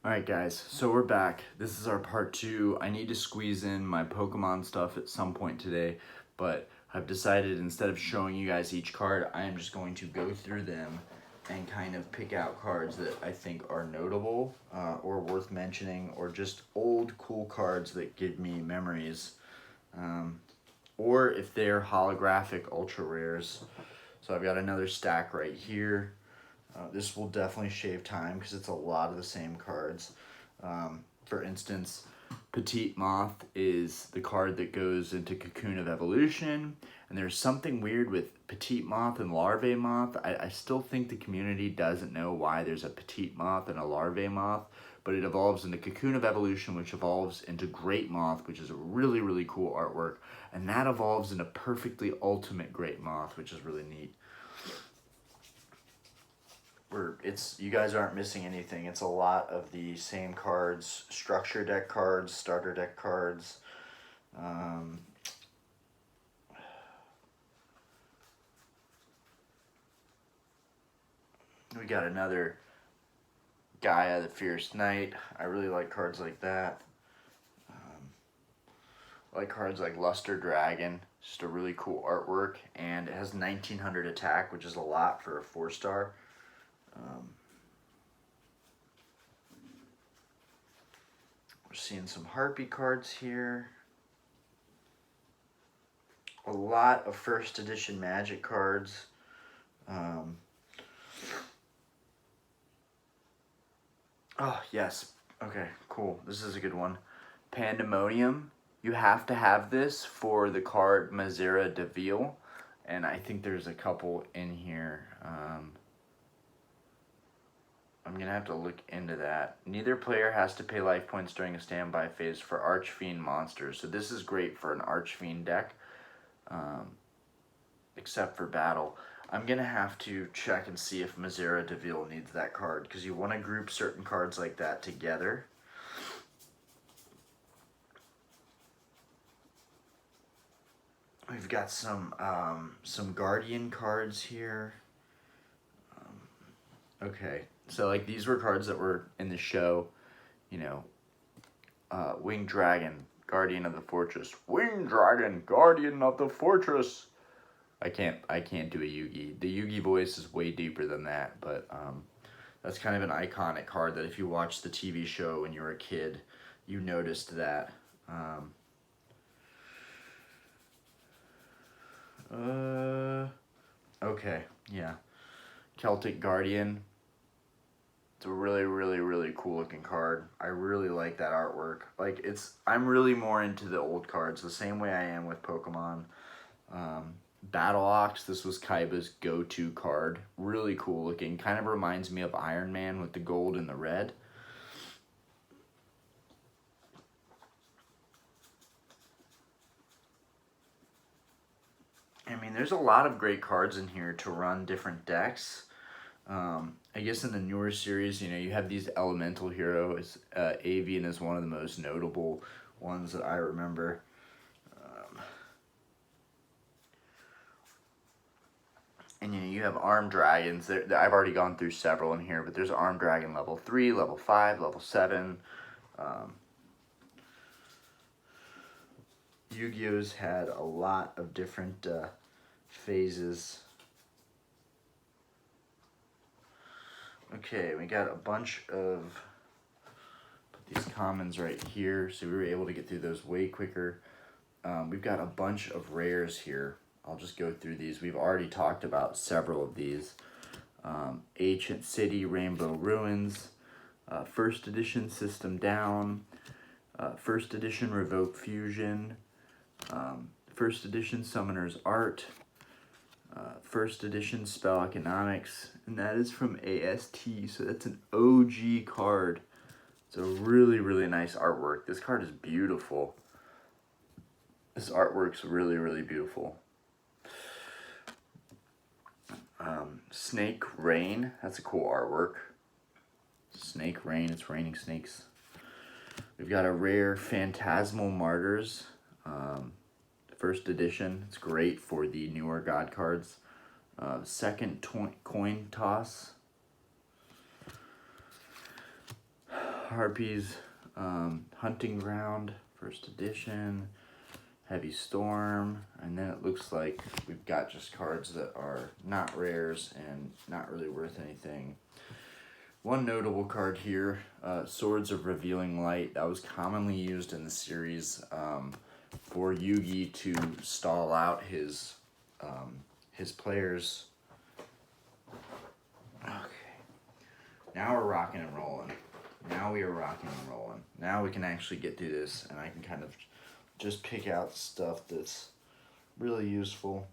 Alright guys, so we're back. This is our part 2. I need to squeeze in my Pokemon stuff at some point today, but I've decided instead of showing you guys each card, I am just going to go through them and kind of pick out cards that I think are notable or worth mentioning, or just old cool cards that give me memories. Or if they're holographic ultra rares. So I've got another stack right here. This will definitely shave time because it's a lot of the same cards. For instance, Petite Moth is the card that goes into Cocoon of Evolution. And there's something weird with Petite Moth and Larvae Moth. I still think the community doesn't know why there's a Petite Moth and a Larvae Moth. But it evolves into Cocoon of Evolution, which evolves into Great Moth, which is a really, really cool artwork. And that evolves into Perfectly Ultimate Great Moth, which is really neat. You guys aren't missing anything. It's a lot of the same cards, structure deck cards, starter deck cards. We got another Gaia the Fierce Knight. I really like cards like that. I like cards like Luster Dragon. Just a really cool artwork, and it has 1900 attack, which is a lot for a 4-star. We're seeing some Harpy cards here. A lot of first edition Magic cards. Oh, yes. Okay, cool. This is a good one. Pandemonium. You have to have this for the card Mazera Deville. And I think there's a couple in here. I'm going to have to look into that. Neither player has to pay life points during a standby phase for Archfiend monsters. So this is great for an Archfiend deck, except for battle. I'm going to have to check and see if Mazera Deville needs that card, because you want to group certain cards like that together. We've got some Guardian cards here. Okay, so like these were cards that were in the show, you know, Winged Dragon, Guardian of the Fortress. Winged Dragon, Guardian of the Fortress. I can't do a Yugi. The Yugi voice is way deeper than that, but that's kind of an iconic card that if you watched the TV show when you were a kid, you noticed that. Okay, yeah. Celtic Guardian. It's a really, really, really cool looking card. I really like that artwork. Like, I'm really more into the old cards, the same way I am with Pokemon. Battle Ox, this was Kaiba's go-to card. Really cool looking. Kind of reminds me of Iron Man with the gold and the red. I mean, there's a lot of great cards in here to run different decks. I guess in the newer series, you know, you have these elemental heroes. Avian is one of the most notable ones that I remember. And you know, you have armed dragons. I've already gone through several in here, but there's armed dragon level 3, level 5, level 7. Yu-Gi-Oh's had a lot of different phases. Okay, we got a bunch of, put these commons right here, so we were able to get through those way quicker. We've got a bunch of rares here. I'll just go through these. We've already talked about several of these. Ancient City, Rainbow Ruins, First Edition System Down, First Edition Revoke Fusion, First Edition Summoner's Art, First Edition Spell Economics, and that is from AST, so that's an OG card. It's a really, really nice artwork. This card is beautiful. This artwork's really, really beautiful. Snake Rain, that's a cool artwork. Snake Rain, it's raining snakes. We've got a rare Phantasmal Martyrs, first edition. It's great for the newer God cards. Second coin toss. Harpy's Hunting Ground, first edition. Heavy Storm, and then it looks like we've got just cards that are not rares and not really worth anything. One notable card here, Swords of Revealing Light. That was commonly used in the series for Yugi to stall out his players. Okay, now we're rocking and rolling. Now we are rocking and rolling. Now we can actually get through this, and I can kind of just pick out stuff that's really useful.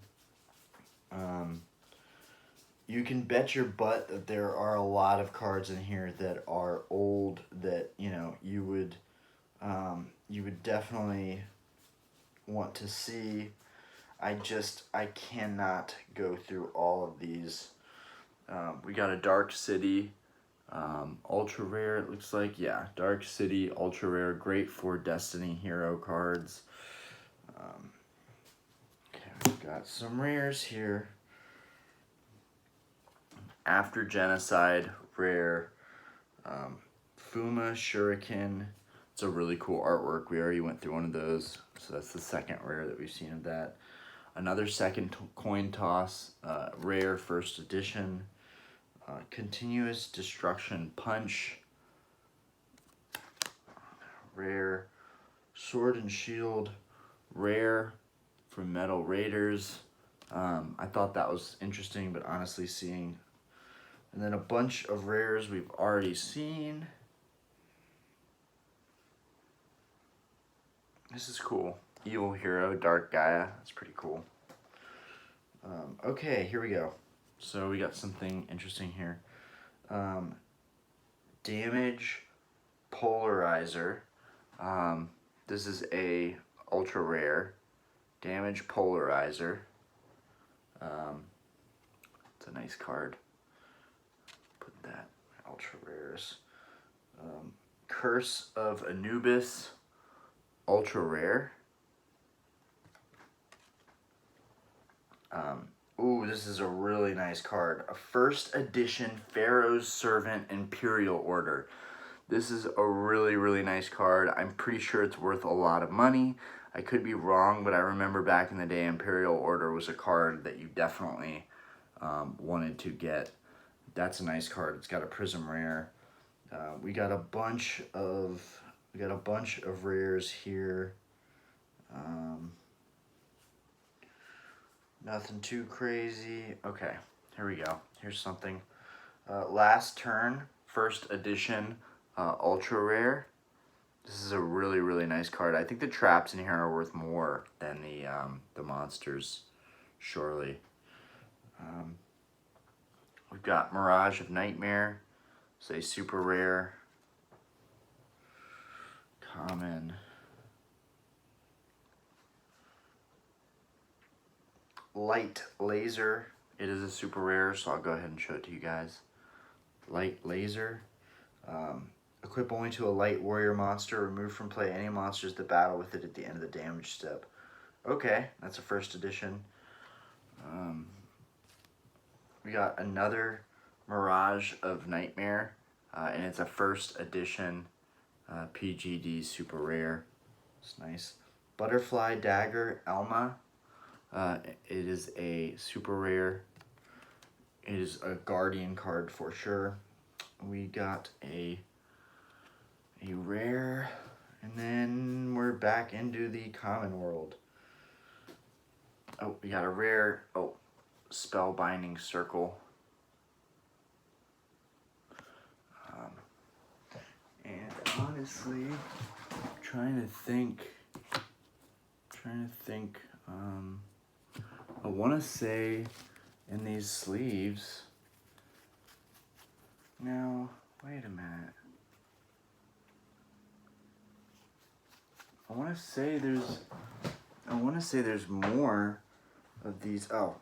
You can bet your butt that there are a lot of cards in here that are old that, you know, you would definitely want to see. I cannot go through all of these. We got a Dark City, ultra rare, it looks like. Yeah, Dark City, ultra rare, great for Destiny hero cards. Okay, we've got some rares here. After Genocide, rare. Fuma Shuriken. It's a really cool artwork. We already went through one of those, so that's the second rare that we've seen of that. Another second coin toss, rare first edition. Continuous Destruction Punch, rare. Sword and Shield, rare from Metal Raiders. I thought that was interesting, but honestly seeing, and then a bunch of rares we've already seen. This is cool. Evil Hero, Dark Gaia, that's pretty cool. Okay, here we go. So we got something interesting here. Damage Polarizer. This is a ultra rare. Damage Polarizer. It's a nice card. Put that in ultra rares. Curse of Anubis. Ultra rare. Ooh, this is a really nice card. A first edition Pharaoh's Servant Imperial Order. This is a really, really nice card. I'm pretty sure it's worth a lot of money. I could be wrong, but I remember back in the day, Imperial Order was a card that you definitely wanted to get. That's a nice card. It's got a Prism rare. We got a bunch of rares here. Nothing too crazy. Okay, here we go. Here's something. Last Turn, first edition, ultra rare. This is a really, really nice card. I think the traps in here are worth more than the monsters, surely. We've got Mirage of Nightmare. It's a super rare. Common. Light Laser. It is a super rare, so I'll go ahead and show it to you guys. Light Laser. Equip only to a light warrior monster. Remove from play any monsters that battle with it at the end of the damage step. Okay, that's a first edition. We got another Mirage of Nightmare, and it's a first edition PGD super rare. It's nice. Butterfly Dagger Elma. It is a super rare. It is a Guardian card for sure. We got a rare, and then we're back into the common world. Oh, we got a rare. Oh, Spellbinding Circle. And honestly, trying to think. I want to say in these sleeves. Now, wait a minute. I want to say there's more of these. Oh,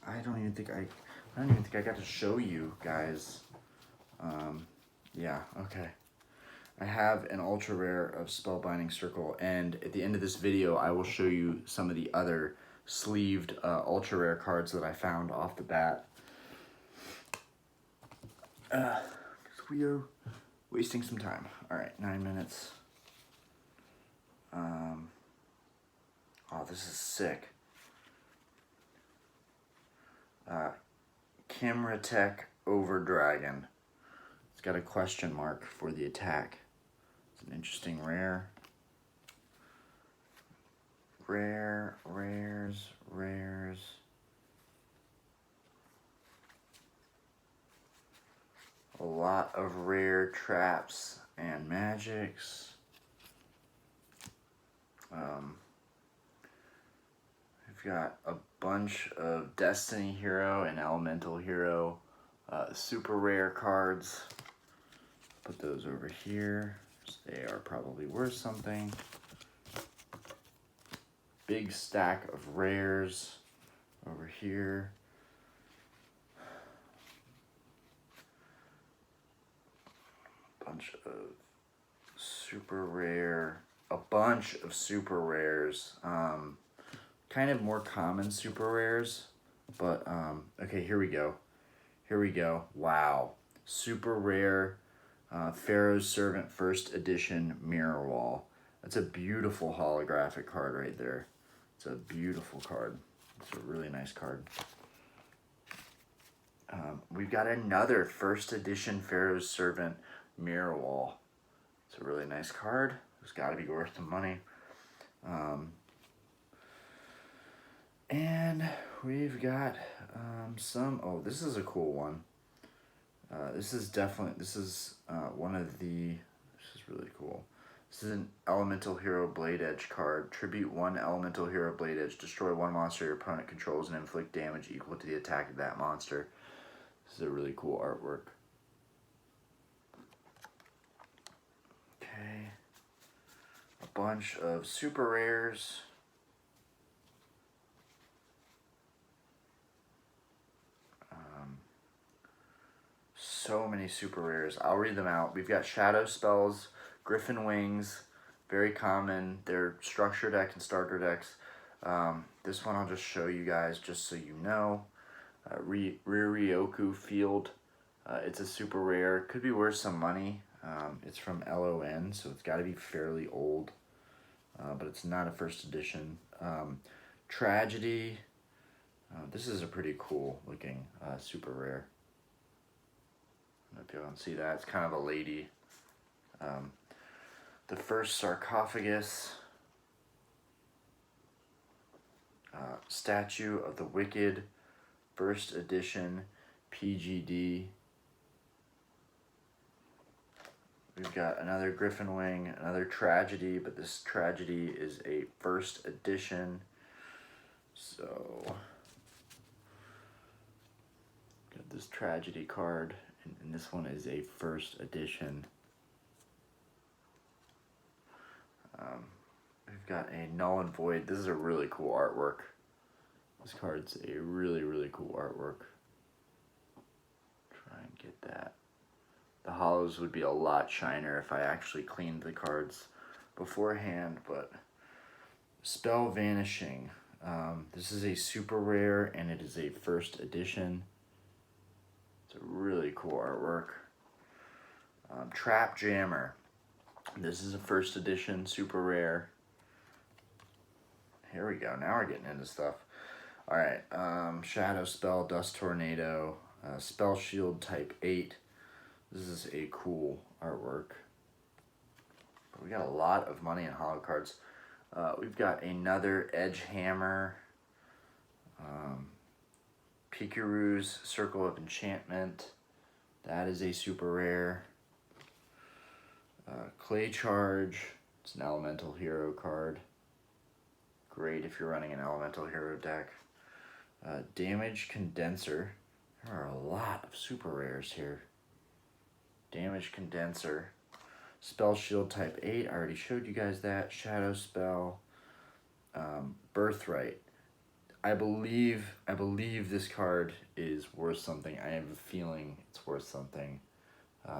I don't even think I got to show you guys. Yeah, okay. I have an ultra rare of Spellbinding Circle, and at the end of this video, I will show you some of the other sleeved ultra rare cards that I found off the bat. We are wasting some time. All right, 9 minutes. Oh, this is sick. Chimera Tech over Dragon. It's got a question mark for the attack. It's an interesting rare. Rares. A lot of rare traps and magics. We've got a bunch of Destiny Hero and Elemental Hero super rare cards. Put those over here. They are probably worth something. Big stack of rares over here. Bunch of super rare, a bunch of super rares. Kind of more common super rares, but okay, here we go. Wow, super rare Pharaoh's Servant First Edition Mirror Wall. That's a beautiful holographic card right there. It's a beautiful card. It's a really nice card. We've got another First Edition Pharaoh's Servant Mirror Wall. It's a really nice card. It's got to be worth some money. And we've got some. Oh, this is a cool one. This is one of the. This is really cool. This is an Elemental Hero Blade Edge card. Tribute 1 Elemental Hero Blade Edge. Destroy 1 monster your opponent controls and inflict damage equal to the attack of that monster. This is a really cool artwork. Okay. A bunch of super rares. So many super rares. I'll read them out. We've got Shadow Spells, Griffin Wings, very common. They're structure deck and starter decks. This one I'll just show you guys just so you know. Ryoku Field. It's a super rare. Could be worth some money. It's from LON, so it's got to be fairly old. But it's not a first edition. Tragedy. This is a pretty cool looking super rare. I don't know if you can see that. It's kind of a lady. The First Sarcophagus. Statue of the Wicked. First edition PGD. We've got another Griffin Wing, another Tragedy, but this Tragedy is a first edition. So, got this Tragedy card. And this one is a first edition. We've got a Null and Void. This is a really cool artwork. This card's a really, really cool artwork. Try and get that. The hollows would be a lot shinier if I actually cleaned the cards beforehand, but Spell Vanishing. This is a super rare and it is a first edition. It's a really cool artwork. Trap Jammer. This is a first edition, super rare. Here we go. Now we're getting into stuff. All right. Shadow Spell, Dust Tornado, Spell Shield Type 8. This is a cool artwork. But we got a lot of money in holo cards. We've got another Edge Hammer. Pikuru's Circle of Enchantment. That is a super rare. Clay Charge. It's an Elemental Hero card. Great if you're running an Elemental Hero deck. Damage Condenser. There are a lot of super rares here. Damage Condenser. Spell Shield Type 8. I already showed you guys that. Shadow Spell. Birthright. I believe this card is worth something. I have a feeling it's worth something.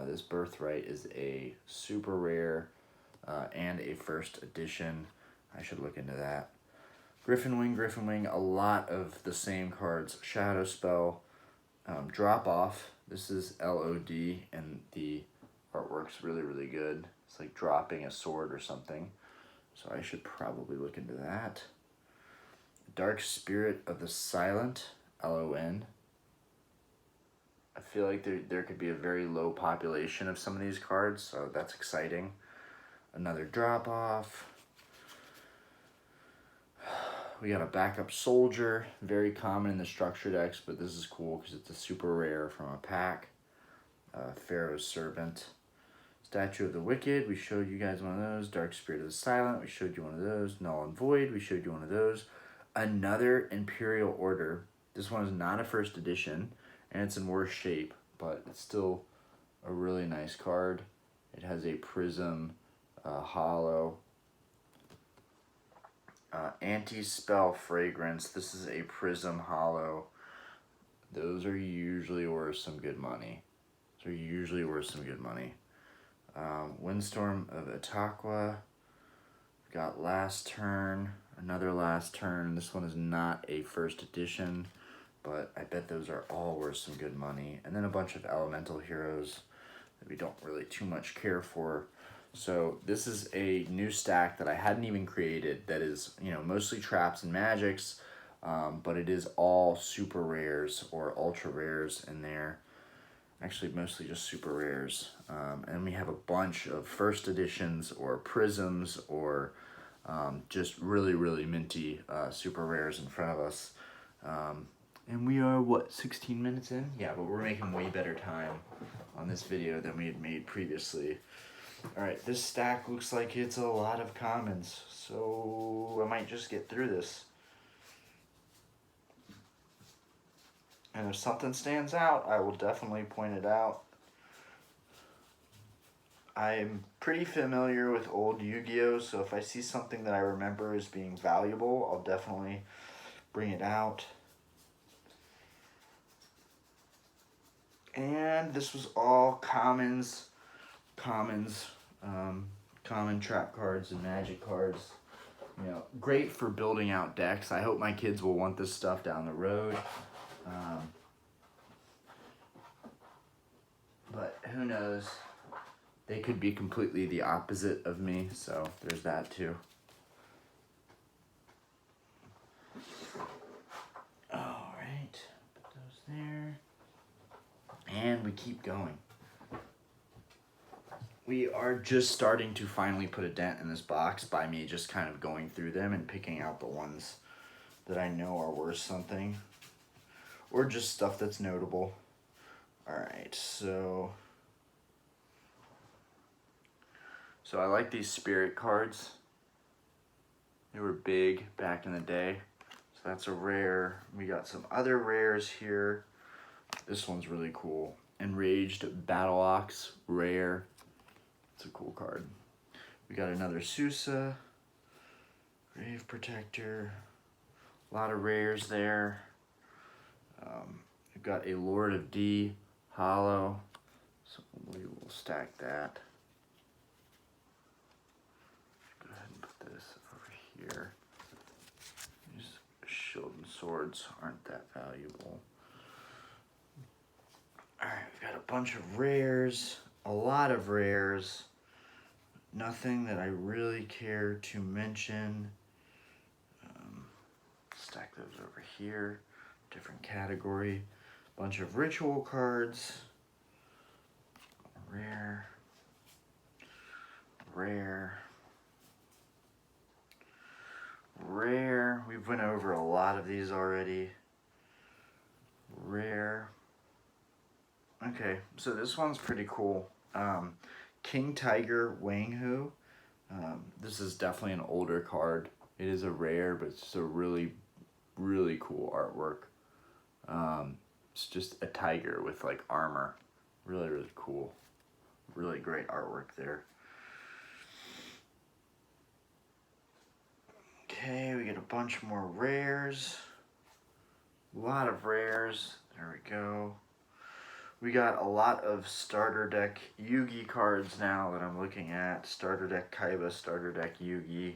This Birthright is a super rare and a first edition. I should look into that. Griffin Wing, a lot of the same cards. Shadow Spell, Drop Off. This is LOD, and the Artwork's really, really good. It's like dropping a sword or something. So I should probably look into that. Dark Spirit of the Silent, LON. I feel like there could be a very low population of some of these cards, so that's exciting. Another drop off. We got a backup soldier, very common in the structure decks, but this is cool because it's a super rare from a pack. Pharaoh's Servant. Statue of the Wicked, we showed you guys one of those. Dark Spirit of the Silent, we showed you one of those. Null and Void, we showed you one of those. Another Imperial Order. This one is not a first edition, and it's in worse shape, but it's still a really nice card. It has a Prism Hollow. Anti-Spell Fragrance, this is a Prism Hollow. Those are usually worth some good money. Windstorm of Itaqua. We've got Last Turn, another Last Turn. This one is not a first edition, but I bet those are all worth some good money. And then a bunch of elemental heroes that we don't really too much care for. So this is a new stack that I hadn't even created that is, you know, mostly traps and magics, but it is all super rares or ultra rares in there. Actually, mostly just super rares. And we have a bunch of first editions or prisms or just really, really minty super rares in front of us. And we are, what, 16 minutes in? Yeah, but we're making way better time on this video than we had made previously. All right, this stack looks like it's a lot of commons, so I might just get through this. And if something stands out, I will definitely point it out. I'm pretty familiar with old Yu-Gi-Oh, so if I see something that I remember as being valuable, I'll definitely bring it out. And this was all commons, common trap cards and magic cards. You know, great for building out decks. I hope my kids will want this stuff down the road. But who knows? They could be completely the opposite of me, so there's that too. All right, put those there. And we keep going. We are just starting to finally put a dent in this box by me just kind of going through them and picking out the ones that I know are worth something. Or just stuff that's notable. Alright, so I like these spirit cards. They were big back in the day. So that's a rare. We got some other rares here. This one's really cool. Enraged Battle Ox, rare. It's a cool card. We got another Sousa, Grave Protector, a lot of rares there. We've got a Lord of D, Hollow, so we will stack that. Go ahead and put this over here. These shield and swords aren't that valuable. Alright, we've got a bunch of rares, a lot of rares. Nothing that I really care to mention. Stack those over here, different category. Bunch of ritual cards. Rare. Rare. Rare. We've went over a lot of these already. Rare. Okay, so this one's pretty cool. King Tiger Wanghu. This is definitely an older card. It is a rare, but it's a really, really cool artwork. It's just a tiger with like armor. Really, really cool. Really great artwork there. Okay, we get a bunch more rares. A lot of rares. There we go. We got a lot of starter deck Yugi cards now that I'm looking at. Starter deck Kaiba, starter deck Yugi.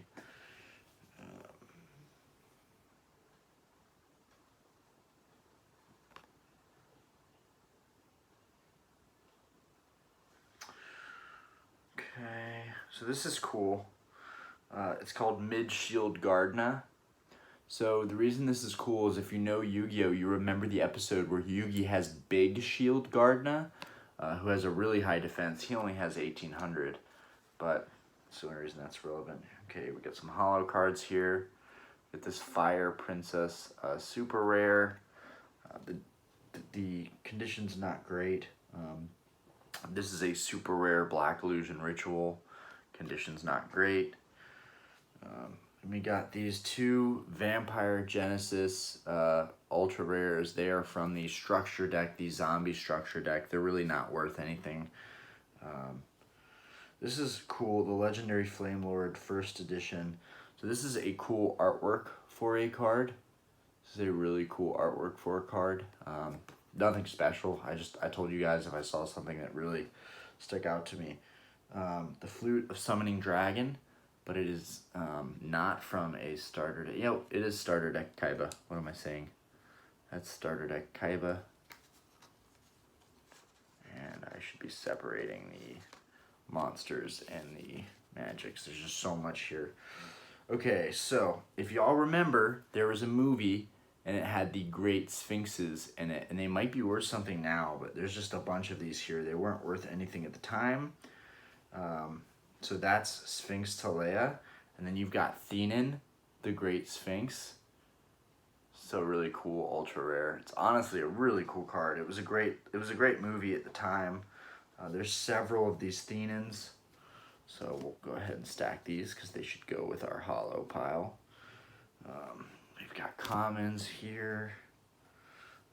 Okay, so this is cool. It's called Mid-Shield Gardna. So the reason this is cool is if you know Yugioh, you remember the episode where Yugi has Big Shield Gardna, who has a really high defense. He only has 1800, but that's the only reason that's relevant. Okay, we got some holo cards here. Get this Fire Princess, super rare. The condition's not great. This is a super rare Black Illusion Ritual. Condition's not great. We got these two Vampire Genesis ultra rares. They are from the structure deck, the zombie structure deck. They're really not worth anything. This is cool, the Legendary Flamelord first edition. So this is a cool artwork for a card. This is a really cool artwork for a card. Nothing special. I told you guys if I saw something that really stuck out to me. The Flute of Summoning Dragon, but it is not from a starter deck. It is starter deck Kaiba. What am I saying? That's starter deck Kaiba. And I should be separating the monsters and the magics. There's just so much here. Okay, so if y'all remember, there was a movie and it had the Great Sphinxes in it, and they might be worth something now, but there's just a bunch of these here. They weren't worth anything at the time. So that's Sphinx Talea, and then you've got Thenan, the Great Sphinx. So really cool, ultra rare. It's honestly a really cool card. It was a great movie at the time. There's several of these Thenans, so we'll go ahead and stack these because they should go with our holo pile. We've got commons here.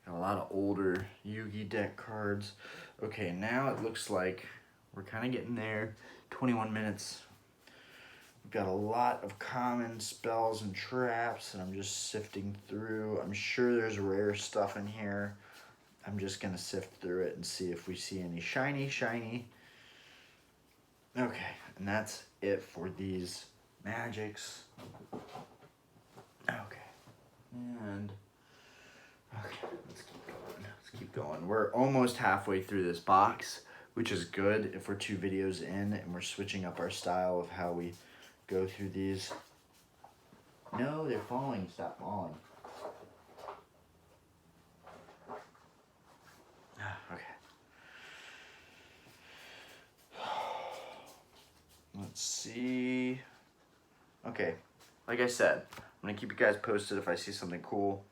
Got a lot of older Yugi deck cards. Okay, now it looks like we're kind of getting there. 21 minutes. We've got a lot of common spells and traps, and I'm just sifting through. I'm sure there's rare stuff in here. I'm just gonna sift through it and see if we see any shiny. Okay, and that's it for these magics. Okay, and okay, let's keep going. We're almost halfway through this box, which is good if we're 2 videos in and we're switching up our style of how we go through these. No, they're falling. Stop falling. Okay. Let's see. Okay, like I said, I'm gonna keep you guys posted if I see something cool.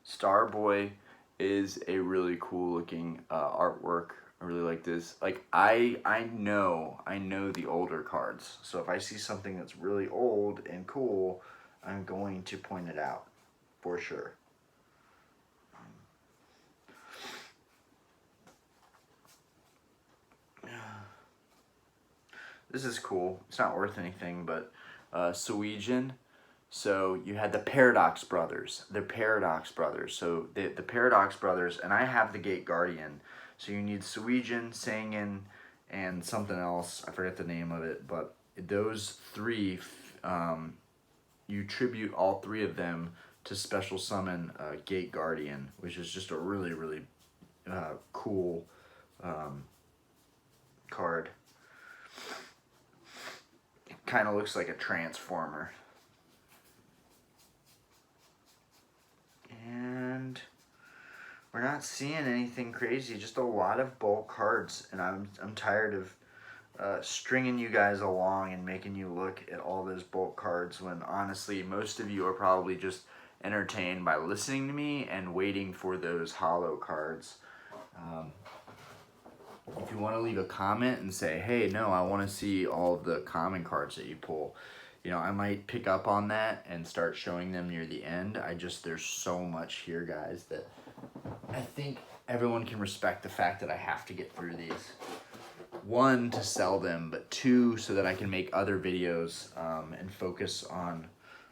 Starboy is a really cool looking artwork. I really like this. Like I know the older cards, so if I see something that's really old and cool, I'm going to point it out for sure. This is cool. It's not worth anything, but Suijin. So you had the Paradox Brothers. They're Paradox Brothers. So the Paradox Brothers, and I have the Gate Guardian. So you need Suijin, Sangin, and something else. I forget the name of it, but those 3, you tribute all 3 of them to special summon Gate Guardian, which is just a really cool card. It kind of looks like a transformer. And we're not seeing anything crazy, just a lot of bulk cards, and I'm tired of stringing you guys along and making you look at all those bulk cards when honestly most of you are probably just entertained by listening to me and waiting for those holo cards. If you want to leave a comment and say, hey, no, I want to see all the common cards that you pull, I might pick up on that and start showing them near the end. There's so much here, guys, that I think everyone can respect the fact that I have to get through these. 1, to sell them, but 2, so that I can make other videos and focus on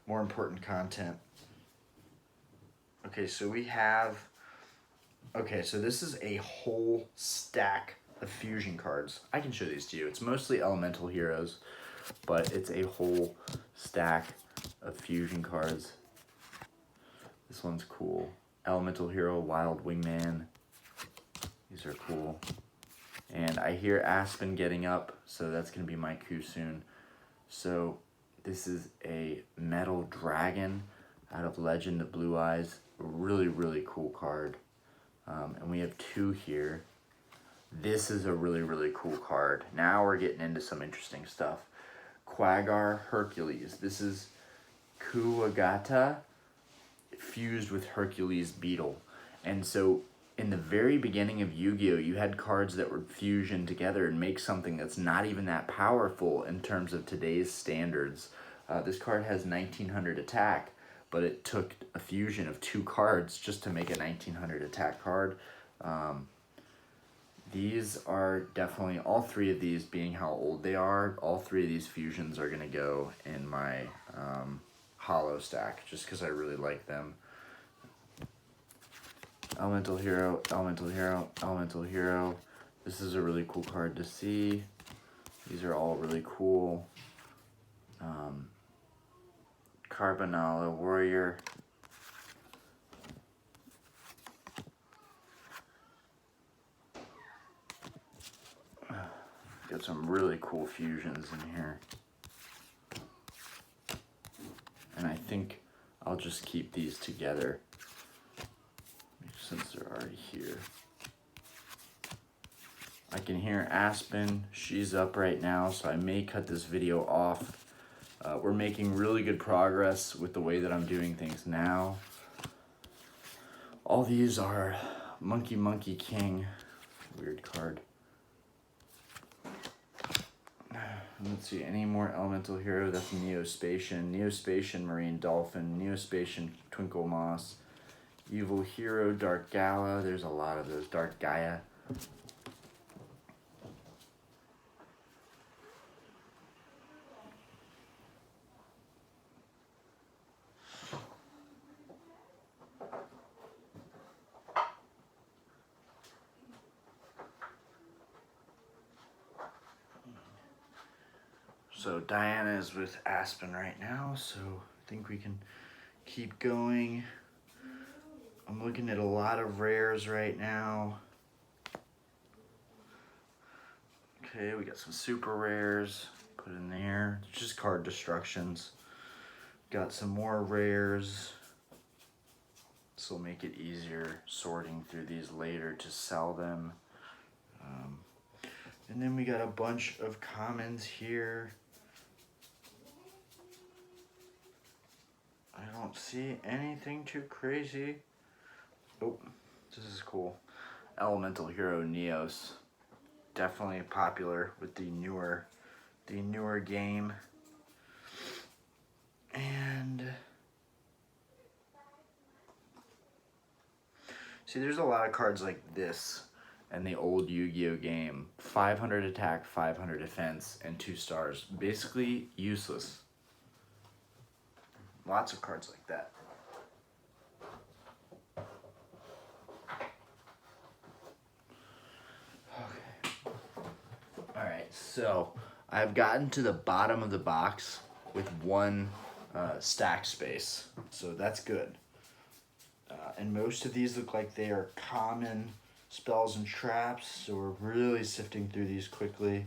more important content. Okay, so this is a whole stack of fusion cards. I can show these to you. It's mostly elemental heroes, but it's a whole stack of fusion cards. This one's cool. Elemental hero, Wild Wingman. These are cool. And I hear Aspen getting up, so that's going to be my coup soon. So this is a Metal Dragon out of Legend of Blue Eyes. Really, really cool card. And we have 2 here. This is a really, really cool card. Now we're getting into some interesting stuff. Quagga Hercules. This is Kuwagata fused with Hercules Beetle. And so in the very beginning of Yu-Gi-Oh, you had cards that would fusion together and make something that's not even that powerful in terms of today's standards. This card has 1900 attack, but it took a fusion of 2 cards just to make a 1900 attack card. These are definitely, all 3 of these being how old they are, all 3 of these fusions are going to go in my hollow stack just because I really like them. Elemental Hero, Elemental Hero, Elemental Hero. This is a really cool card to see. These are all really cool. Carbonala Warrior. Got some really cool fusions in here. And I think I'll just keep these together since they're already here. I can hear Aspen. She's up right now, so I may cut this video off. We're making really good progress with the way that I'm doing things now. All these are Monkey King. Weird card. Let's see, any more Elemental Hero? That's Neospatian Marine Dolphin, Neospatian Twinkle Moss, Evil Hero, Dark Gala. There's a lot of those. Dark Gaia. So Diana is with Aspen right now, so I think we can keep going. I'm looking at a lot of rares right now. Okay, we got some super rares. Put in there. It's just card destructions. Got some more rares. This will make it easier sorting through these later to sell them. And then we got a bunch of commons here. I don't see anything too crazy. Oh, this is cool. Elemental Hero Neos. Definitely popular with the newer game. And see, there's a lot of cards like this in the old Yu-Gi-Oh game. 500 attack, 500 defense, and 2 stars. Basically useless. Lots of cards like that. Okay. Alright, so I've gotten to the bottom of the box with 1 stack space. So that's good. And most of these look like they are common spells and traps. So we're really sifting through these quickly.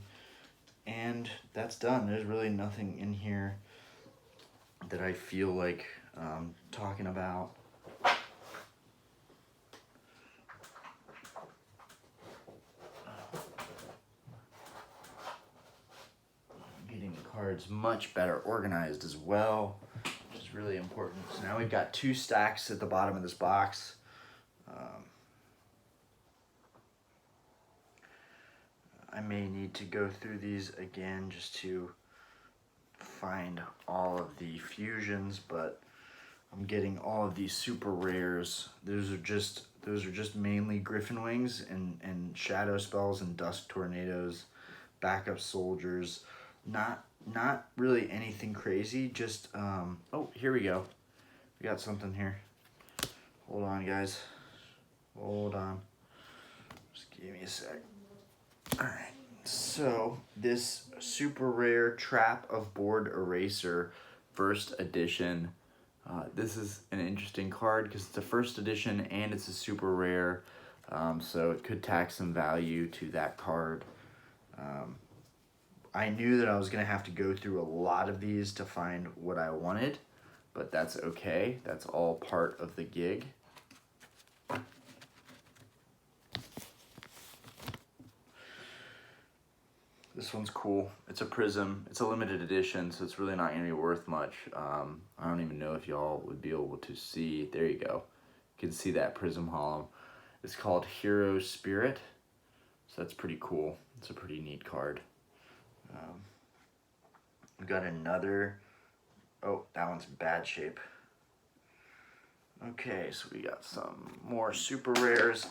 And that's done. There's really nothing in here that I feel like talking about. Getting the cards much better organized as well, which is really important. So now we've got 2 stacks at the bottom of this box. I may need to go through these again just to find all of the fusions, but I'm getting all of these super rares. Those are just mainly Griffin Wings and Shadow Spells and Dusk Tornadoes, backup soldiers. Not really anything crazy, just oh, here we go. We got something here. Hold on, guys. Hold on. Just give me a sec. Alright, so this super rare Trap of Board Eraser first edition. This is an interesting card because it's a first edition and it's a super rare. So it could tack some value to that card. I knew that I was going to have to go through a lot of these to find what I wanted, but that's okay. That's all part of the gig. This one's cool. It's a prism. It's a limited edition, so it's really not going to be worth much. I don't even know if y'all would be able to see. There you go. You can see that prism hollow. It's called Hero Spirit, so that's pretty cool. It's a pretty neat card. We got another. Oh, that one's in bad shape. Okay, so we got some more super rares.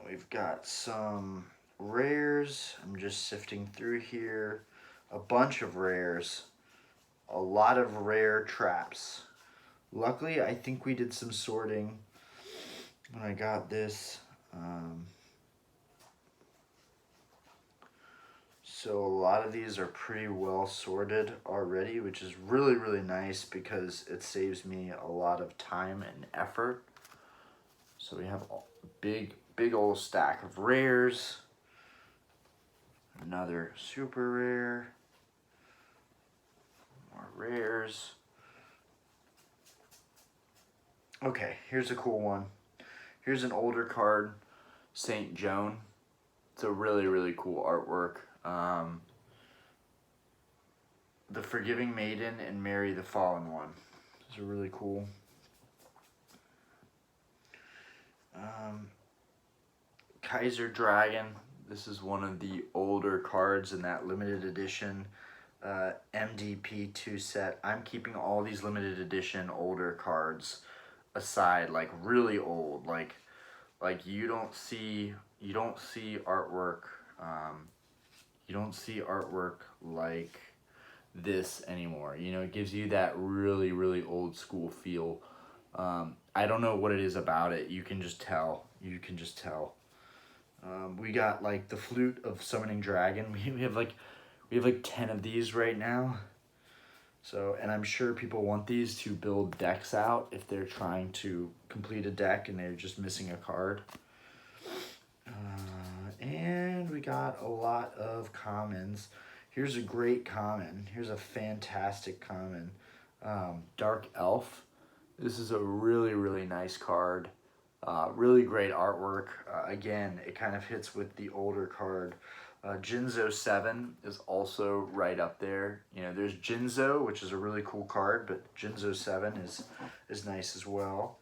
We've got some rares. I'm just sifting through here. A bunch of rares. A lot of rare traps. Luckily, I think we did some sorting when I got this. So a lot of these are pretty well sorted already, which is really, really nice because it saves me a lot of time and effort. So we have a big old stack of rares. Another super rare. More rares. Okay, here's a cool one. Here's an older card, Saint Joan. It's a really, really cool artwork. The Forgiving Maiden and Mary the Fallen One. These are really cool. Kaiser Dragon. This is one of the older cards in that limited edition pt.2 set. I'm keeping all these limited edition older cards aside, like really old, like you don't see artwork. You don't see artwork like this anymore. You know, it gives you that really, really old school feel. I don't know what it is about it. You can just tell. You can just tell. We got like the Flute of Summoning Dragon. We have like 10 of these right now. So, and I'm sure people want these to build decks out if they're trying to complete a deck and they're just missing a card. And we got a lot of commons. Here's a great common. Here's a fantastic common. Dark Elf. This is a really, really nice card. Really great artwork. Again, it kind of hits with the older card. Jinzo 7 is also right up there. You know, there's Jinzo, which is a really cool card, but Jinzo 7 is nice as well.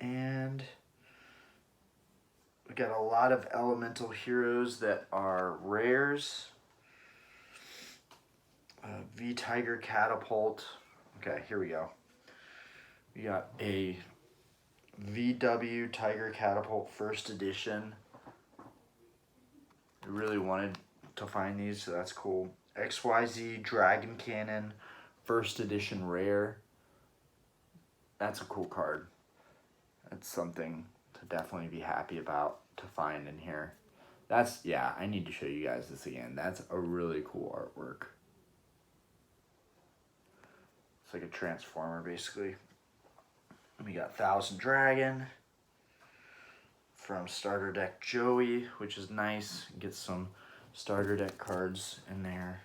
And we got a lot of elemental heroes that are rares. V Tiger Catapult. Okay, here we go. We got a VW Tiger Catapult first edition. I really wanted to find these, so that's cool. XYZ Dragon Cannon first edition rare. That's a cool card. That's something to definitely be happy about to find in here. That's, yeah, I need to show you guys this again. That's a really cool artwork. It's like a transformer, basically. We got Thousand Dragon from Starter Deck Joey, which is nice. Get some Starter Deck cards in there.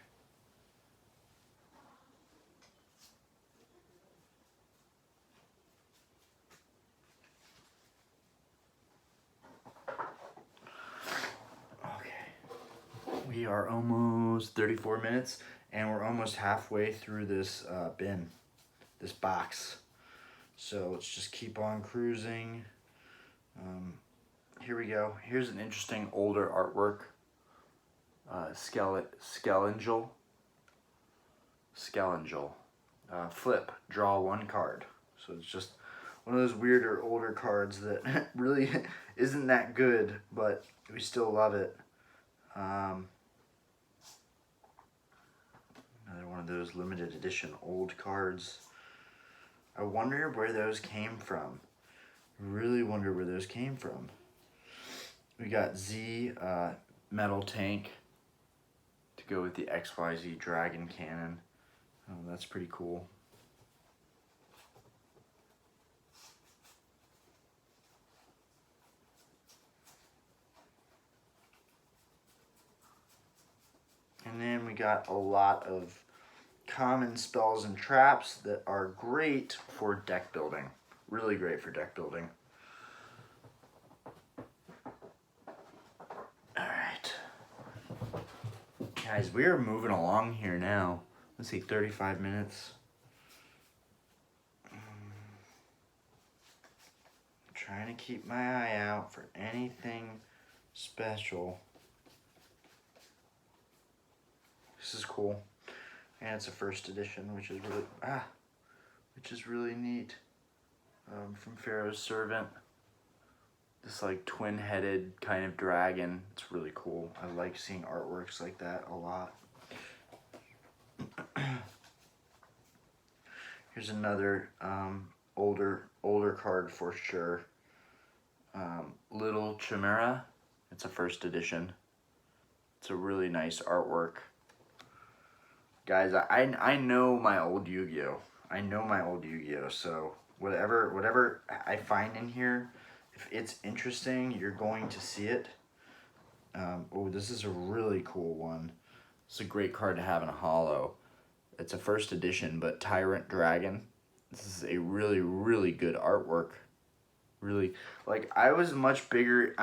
We are almost 34 minutes, and we're almost halfway through this bin, this box. So let's just keep on cruising. Here we go. Here's an interesting older artwork. Skelengel. Flip, draw one card. So it's just one of those weirder older cards that really isn't that good, but we still love it. Another one of those limited edition old cards. I wonder where those came from. Really wonder where those came from. We got Z Metal Tank to go with the XYZ Dragon Cannon. Oh, that's pretty cool. got a lot of common spells and traps that are great for deck building. Really great for deck building. Alright. Guys, we are moving along here now. Let's see, 35 minutes. Trying to keep my eye out for anything special. This is cool, and it's a first edition, which is really neat. From Pharaoh's Servant, this like twin-headed kind of dragon. It's really cool. I like seeing artworks like that a lot. Here's another older card for sure. Little Chimera. It's a first edition. It's a really nice artwork. Guys, I know my old Yu-Gi-Oh. I know my old Yu-Gi-Oh. So whatever I find in here, if it's interesting, you're going to see it. Oh, this is a really cool one. It's a great card to have in a holo. It's a first edition, but Tyrant Dragon. This is a really, really good artwork. Really, like, I am much bigger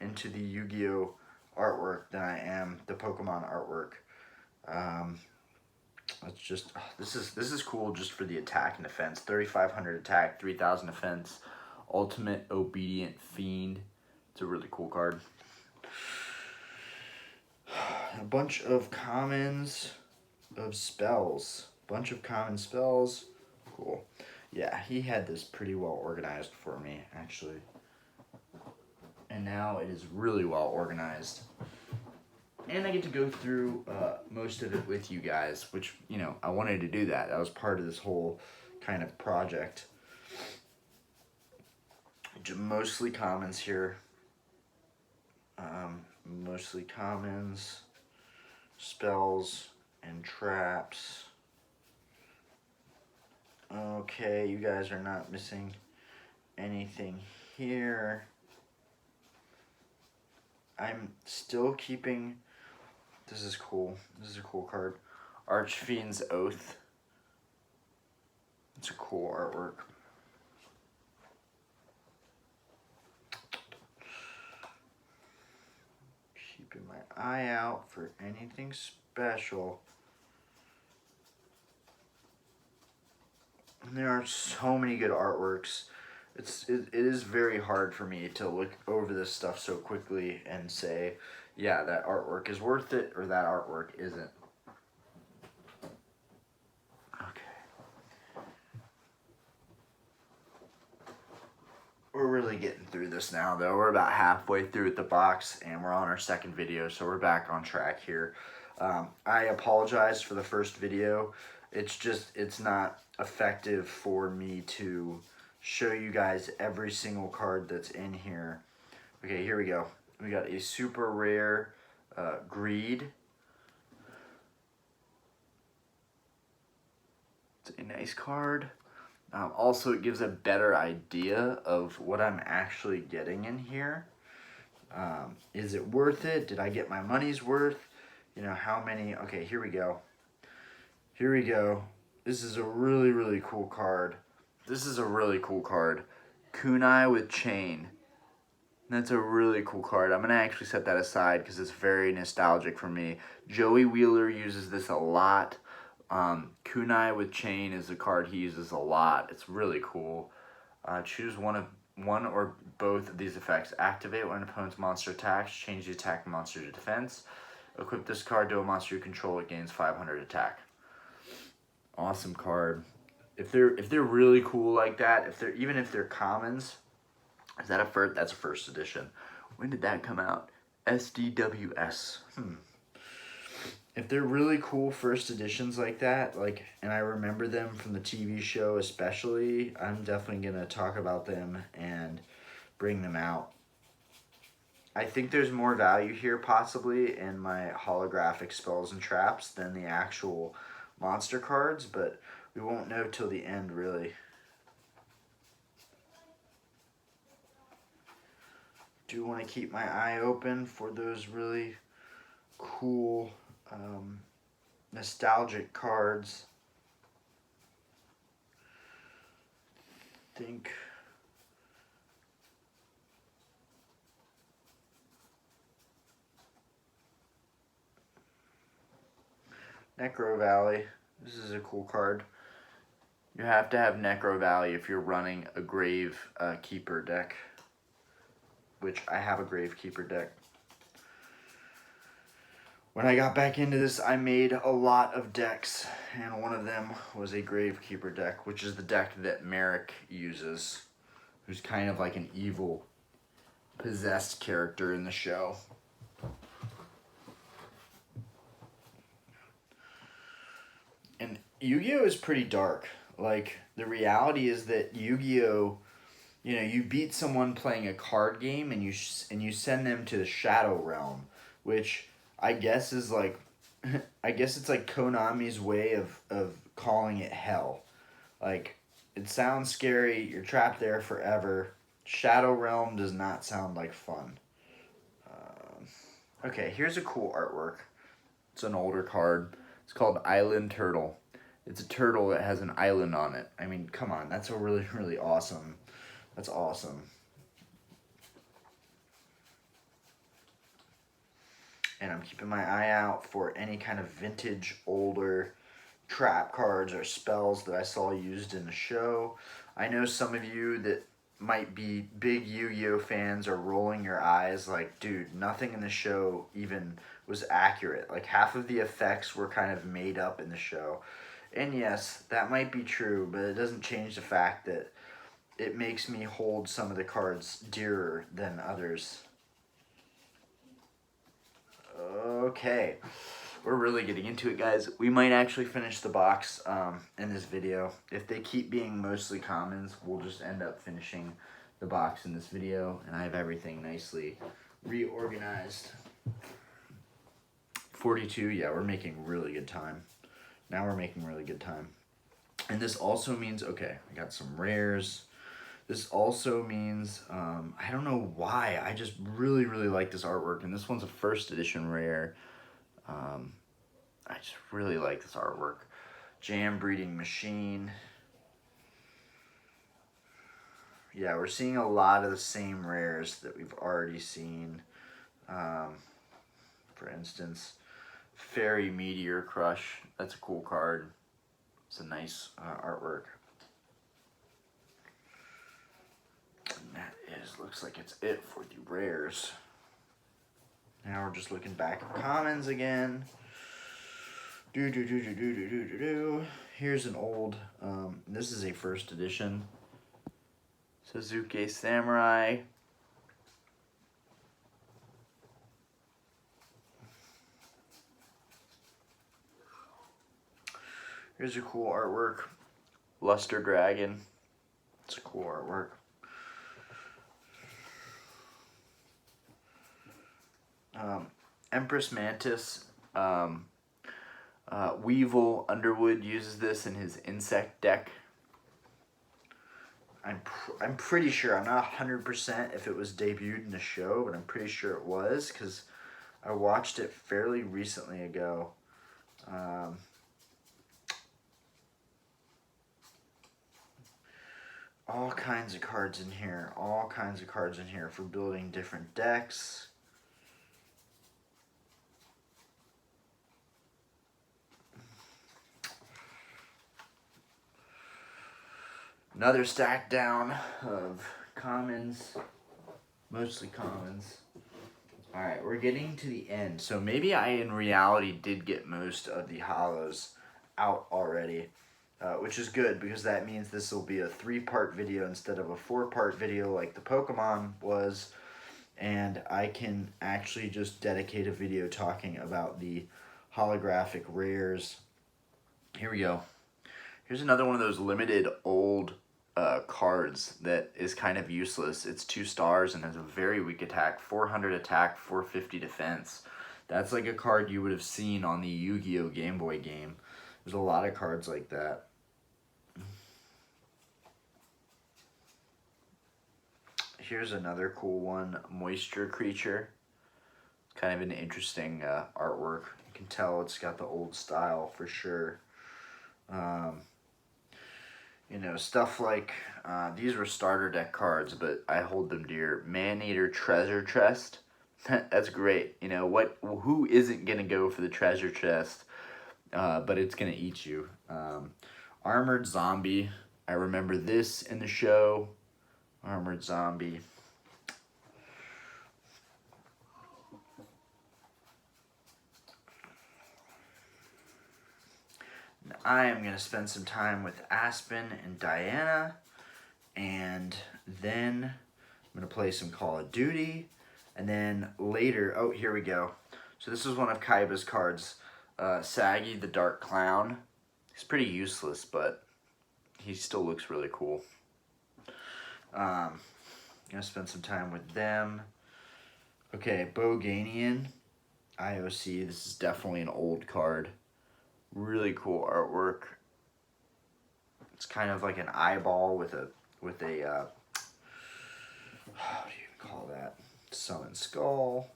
into the Yu-Gi-Oh artwork than I am the Pokemon artwork. It's just, this is cool just for the attack and defense. 3,500 attack, 3,000 defense. Ultimate Obedient Fiend. It's a really cool card. A bunch of commons of spells. Bunch of common spells. Cool. Yeah, he had this pretty well organized for me, actually. And now it is really well organized. And I get to go through most of it with you guys, which, you know, I wanted to do that. That was part of this whole kind of project. Mostly commons here. Mostly commons, spells, and traps. Okay, you guys are not missing anything here. I'm still keeping, this is cool. This is a cool card. Archfiend's Oath. It's a cool artwork. Keeping my eye out for anything special. And there are so many good artworks. It is very hard for me to look over this stuff so quickly and say, yeah, that artwork is worth it or that artwork isn't. Okay. We're really getting through this now, though. We're about halfway through with the box, and we're on our second video, so we're back on track here. I apologize for the first video. It's not effective for me to show you guys every single card that's in here. Okay, here we go. We got a super rare Greed. It's a nice card. Also, it gives a better idea of what I'm actually getting in here. Is it worth it? Did I get my money's worth? You know, how many? Okay, here we go. Here we go. This is a really, really cool card. This is a really cool card. Kunai with Chain. That's a really cool card. I'm going to actually set that aside because it's very nostalgic for me. Joey Wheeler uses this a lot. Kunai with Chain is a card he uses a lot. It's really cool. Choose one or both of these effects. Activate when an opponent's monster attacks. Change the attack monster to defense. Equip this card to a monster you control. It gains 500 attack. Awesome card. If they're really cool like that, even if they're commons, is that that's a first edition. When did that come out? SDWS. If they're really cool first editions like that, and I remember them from the TV show especially, I'm definitely gonna talk about them and bring them out. I think there's more value here possibly in my holographic spells and traps than the actual monster cards, but we won't know till the end, really. do want to keep my eye open for those really cool nostalgic cards. Think Necro Valley. This is a cool card. You have to have Necro Valley if you're running a Grave Keeper deck, which I have a Grave Keeper deck. When I got back into this, I made a lot of decks, and one of them was a Grave Keeper deck, which is the deck that Merrick uses, who's kind of like an evil, possessed character in the show. And Yu-Gi-Oh is pretty dark. Like, the reality is that Yu-Gi-Oh, you know, you beat someone playing a card game and you send them to the Shadow Realm, which I guess is like, I guess it's like Konami's way of calling it hell. Like, it sounds scary, you're trapped there forever. Shadow Realm does not sound like fun. Okay, here's a cool artwork. It's an older card. It's called Island Turtle. It's a turtle that has an island on it. I mean, come on, that's a really, really awesome. That's awesome. And I'm keeping my eye out for any kind of vintage, older trap cards or spells that I saw used in the show. I know some of you that might be big Yu-Gi-Oh fans are rolling your eyes like, dude, nothing in the show even was accurate. Like, half of the effects were kind of made up in the show. And yes, that might be true, but it doesn't change the fact that it makes me hold some of the cards dearer than others. Okay, we're really getting into it, guys. We might actually finish the box in this video. If they keep being mostly commons, we'll just end up finishing the box in this video, and I have everything nicely reorganized. 42, yeah, we're making really good time. Now we're making really good time. And this also means, okay, I got some rares. This also means, I don't know why, I just really, really like this artwork, and this one's a first edition rare. I just really like this artwork. Jam Breeding Machine. Yeah, we're seeing a lot of the same rares that we've already seen. For instance, Fairy Meteor Crush. That's a cool card. It's a nice artwork. And that looks like it's it for the rares. Now we're just looking back at commons again. Here's an old, this is a first edition. Suzuki Samurai. Here's a cool artwork. Luster Dragon. It's a cool artwork. Empress Mantis. Weevil Underwood uses this in his insect deck. I'm pretty sure, I'm not 100% if it was debuted in the show, but I'm pretty sure it was, because I watched it fairly recently ago. All kinds of cards in here. All kinds of cards in here for building different decks. Another stack down of commons. Mostly commons. Alright, we're getting to the end. So maybe I, in reality, did get most of the hollows out already. Which is good, because that means this will be a 3-part video instead of a 4-part video like the Pokemon was. And I can actually just dedicate a video talking about the holographic rares. Here we go. Here's another one of those limited old cards that is kind of useless. It's 2 stars and has a very weak attack, 400 attack, 450 defense. That's like a card you would have seen on the Yu-Gi-Oh Game Boy game. There's a lot of cards like that. here's another cool one, Moisture Creature. Kind of an interesting artwork. You can tell it's got the old style for sure. You know, stuff like, these were starter deck cards, but I hold them dear. Man-Eater Treasure Chest. That's great. You know, who isn't going to go for the treasure chest, but it's going to eat you. Armored Zombie. I remember this in the show. Armored Zombie. I am going to spend some time with Aspen and Diana, and then I'm going to play some Call of Duty, and then later, oh, here we go. So this is one of Kaiba's cards, Saggy the Dark Clown. He's pretty useless, but he still looks really cool. I'm going to spend some time with them. Okay, Boganian Ioc. This is definitely an old card. Really cool artwork. It's kind of like an eyeball with a how do you even call that? Summon Skull.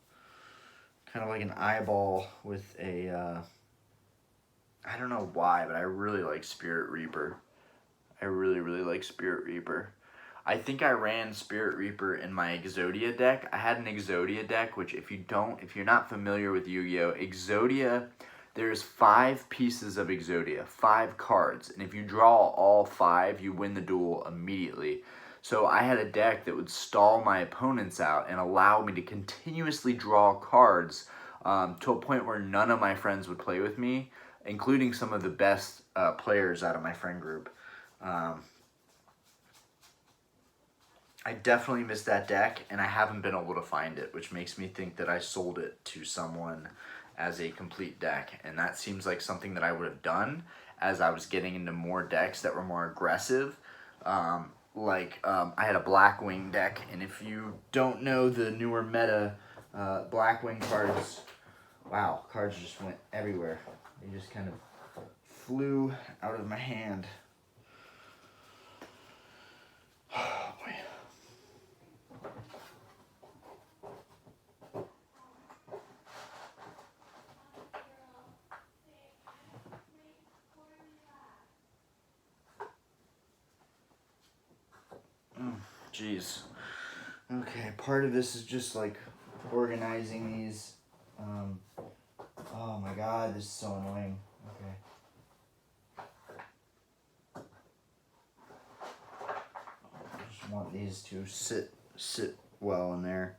Kind of like an eyeball with a I don't know why, but I really like Spirit Reaper. I really like Spirit Reaper. I think I ran Spirit Reaper in my Exodia deck. I had an Exodia deck, which if you're not familiar with Yu-Gi-Oh, Exodia, there's 5 pieces of Exodia, 5 cards, and if you draw all 5, you win the duel immediately. So I had a deck that would stall my opponents out and allow me to continuously draw cards to a point where none of my friends would play with me, including some of the best players out of my friend group. I definitely missed that deck, and I haven't been able to find it, which makes me think that I sold it to someone as a complete deck, and that seems like something that I would have done as I was getting into more decks that were more aggressive. I had a Blackwing deck, and if you don't know the newer meta, Blackwing cards, wow, cards just went everywhere. They just kind of flew out of my hand. Oh, boy. Jeez. Okay, part of this is just like organizing these. Oh my god, this is so annoying. Okay. I just want these to sit well in there.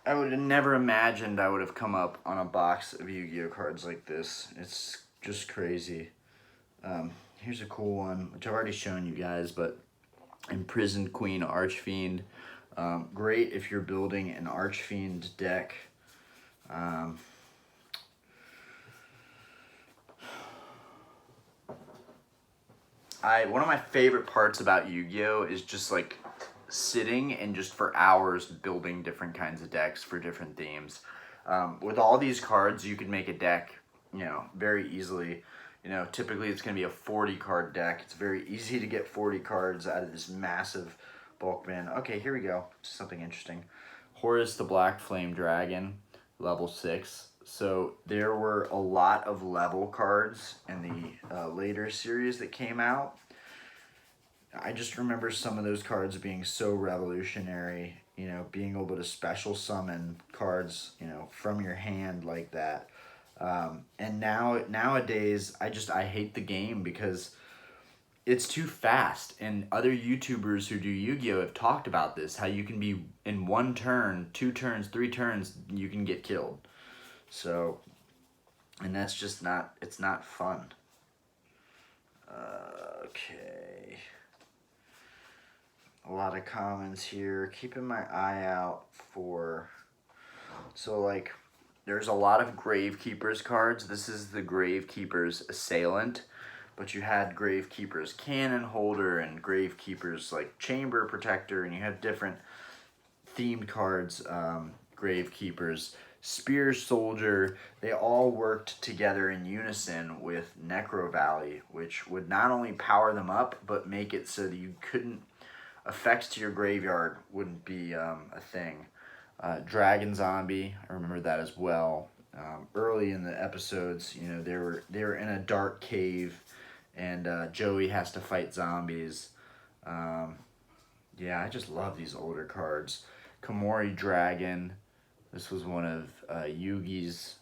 I would have never imagined I would have come up on a box of Yu-Gi-Oh cards like this. It's just crazy. Here's a cool one, which I've already shown you guys, but Imprisoned Queen Archfiend. Great if you're building an Archfiend deck. One of my favorite parts about Yu-Gi-Oh is just like sitting and just for hours building different kinds of decks for different themes. With all these cards, you can make a deck, you know, very easily. You know, typically it's going to be a 40 card deck. It's very easy to get 40 cards out of this massive bulk bin. Okay, here we go. Something interesting. Horace the Black Flame Dragon, level 6. So there were a lot of level cards in the later series that came out. I just remember some of those cards being so revolutionary, you know, being able to special summon cards, you know, from your hand like that. And nowadays, I hate the game because it's too fast. And other YouTubers who do Yu-Gi-Oh have talked about this, how you can be in 1 turn, 2 turns, 3 turns, you can get killed. So, and that's just not, it's not fun. Okay. A lot of comments here. Keeping my eye out for, so like, there's a lot of Gravekeeper's cards. This is the Gravekeeper's Assailant, but you had Gravekeeper's Cannon Holder and Gravekeeper's like Chamber Protector, and you have different themed cards. Gravekeeper's Spear Soldier. They all worked together in unison with Necro Valley, which would not only power them up, but make it so that you couldn't, effects to your graveyard wouldn't be a thing. Dragon Zombie, I remember that as well. Early in the episodes, you know, they were in a dark cave, and Joey has to fight zombies. Yeah, I just love these older cards. Komori Dragon. This was one of Yugi's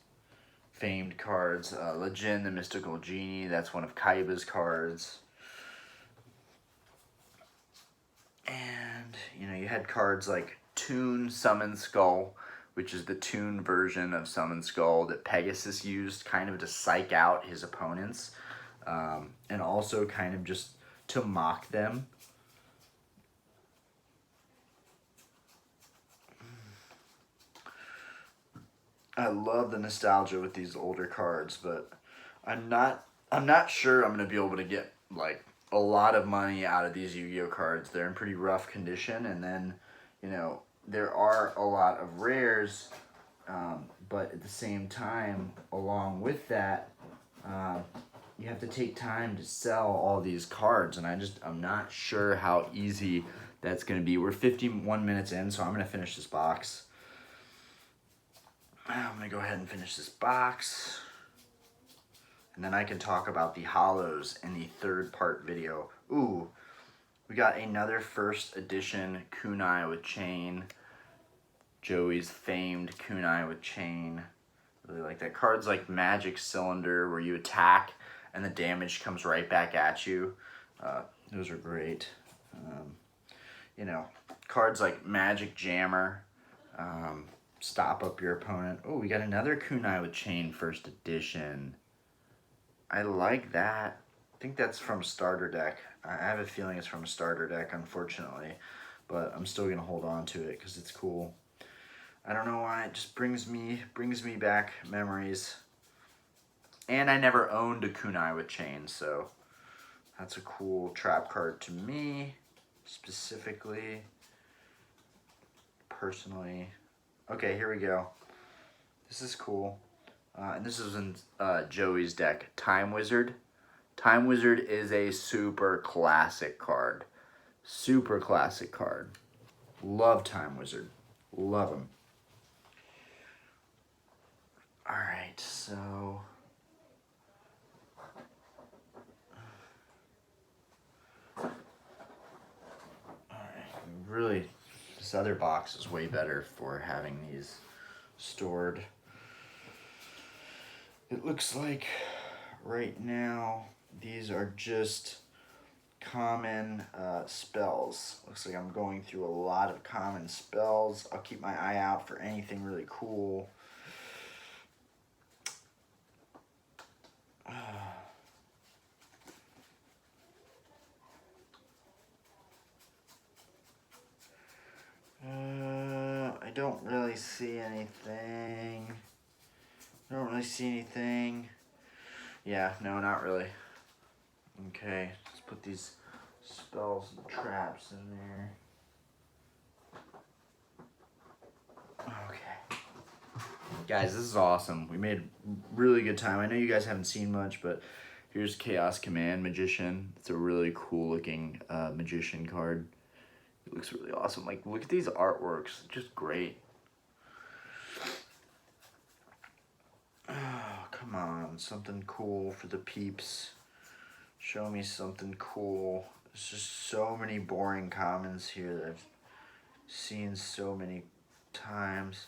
famed cards. Legend, the Mystical Genie. That's one of Kaiba's cards. And, you know, you had cards like Toon Summon Skull, which is the Toon version of Summon Skull that Pegasus used kind of to psych out his opponents. And also kind of just to mock them. I love the nostalgia with these older cards, but I'm not sure I'm gonna be able to get like a lot of money out of these Yu-Gi-Oh cards. They're in pretty rough condition, and then, you know, there are a lot of rares, but at the same time, along with that, you have to take time to sell all these cards, and I'm not sure how easy that's gonna be. We're 51 minutes in, so I'm gonna finish this box. I'm going to go ahead and finish this box, and then I can talk about the hollows in the third part video. Ooh, we got another first edition kunai with chain. Joey's famed kunai with chain. Really like that. Cards like Magic Cylinder, where you attack and the damage comes right back at you. Those are great. You know, cards like Magic Jammer. Stop up your opponent. Oh, we got another kunai with chain first edition. I like that. I think that's from starter deck. I have a feeling it's from a starter deck, unfortunately, but I'm still gonna hold on to it because it's cool. I don't know why, it just brings me back memories. And I never owned a kunai with chain, so that's a cool trap card to me, specifically, personally. Okay, here we go. This is cool. And this is in Joey's deck. Time Wizard. Time Wizard is a super classic card. Super classic card. Love Time Wizard. Love him. Alright, so... Alright, really... This other box is way better for having these stored. It looks like right now these are just common spells. Looks like I'm going through a lot of common spells. I'll keep my eye out for anything really cool. I don't really see anything. Yeah, no, not really. Okay, let's put these spells and traps in there. Okay. Guys, this is awesome. We made really good time. I know you guys haven't seen much, but here's Chaos Command Magician. It's a really cool looking magician card. It looks really awesome. Like, look at these artworks. Just great. Oh, come on. Something cool for the peeps. Show me something cool. There's just so many boring commons here that I've seen so many times.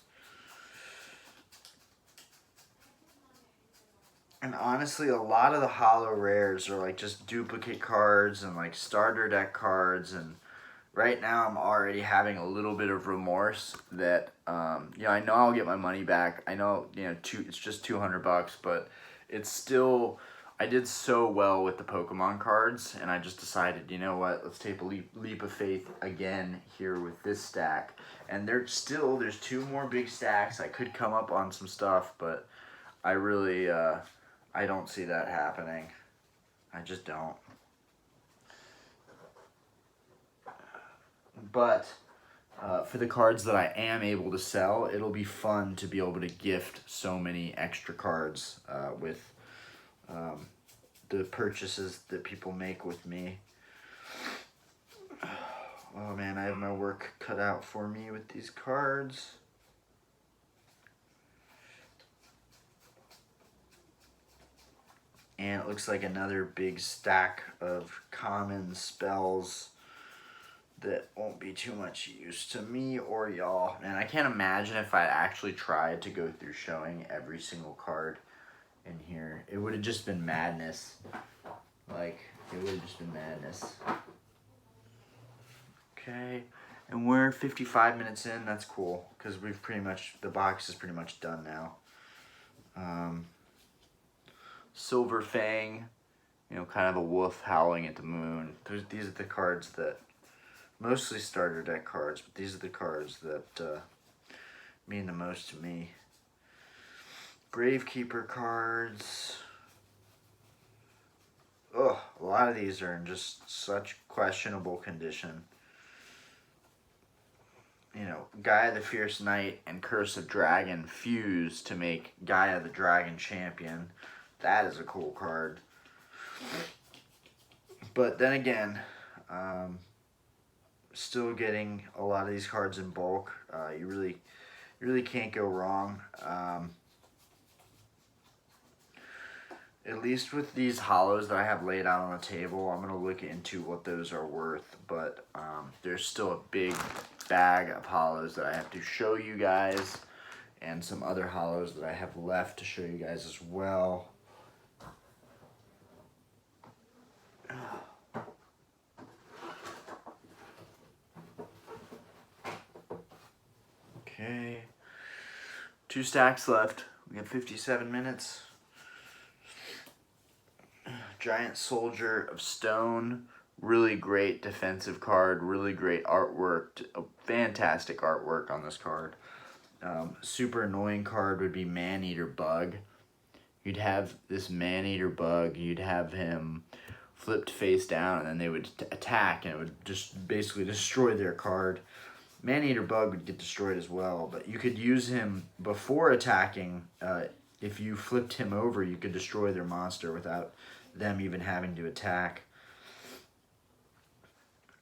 And honestly, a lot of the hollow rares are like just duplicate cards and like starter deck cards, and right now I'm already having a little bit of remorse that, you know, I know I'll get my money back. I know, you know, it's just $200, but it's still I did so well with the Pokemon cards, and I just decided, you know what, let's take a leap of faith again here with this stack. And there's 2 more big stacks. I could come up on some stuff, but I really, I don't see that happening. I just don't. But for the cards that I am able to sell, it'll be fun to be able to gift so many extra cards with the purchases that people make with me. Oh man, I have my work cut out for me with these cards. And it looks like another big stack of common spells that won't be too much use to me or y'all. And I can't imagine if I actually tried to go through showing every single card in here. It would have just been madness. Like, it would have just been madness. Okay, and we're 55 minutes in. That's cool, because we've pretty much, the box is pretty much done now. Silver Fang, you know, kind of a wolf howling at the moon. These are the cards that, mostly starter deck cards, but these are the cards that mean the most to me. Gravekeeper cards. Ugh, a lot of these are in just such questionable condition. You know, Gaia the Fierce Knight and Curse of Dragon fuse to make Gaia the Dragon Champion. That is a cool card. But then again, still getting a lot of these cards in bulk. You really can't go wrong. At least with these hollows that I have laid out on the table, I'm going to look into what those are worth. But there's still a big bag of hollows that I have to show you guys, and some other hollows that I have left to show you guys as well. Okay, 2 stacks left. We have 57 minutes. Giant Soldier of Stone, really great defensive card, really great artwork, fantastic artwork on this card. Super annoying card would be Maneater Bug. You'd have this Maneater Bug, you'd have him flipped face down, and then they would attack, and it would just basically destroy their card. Maneater Bug would get destroyed as well, but you could use him before attacking. If you flipped him over, you could destroy their monster without them even having to attack.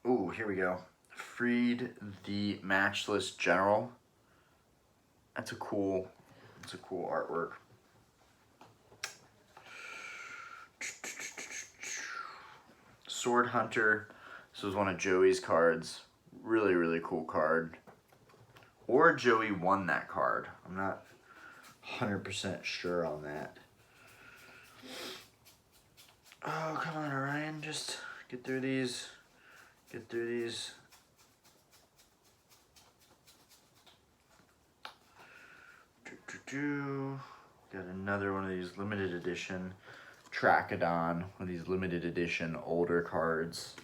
Ooh, here we go. Freed the Matchless General. That's a cool artwork. Sword Hunter. This was one of Joey's cards. Really, really cool card. Or Joey won that card. I'm not 100% sure on that. Oh, come on, Orion. Just get through these. Get through these. Got another one of these limited edition Trachodon. One of these limited edition older cards.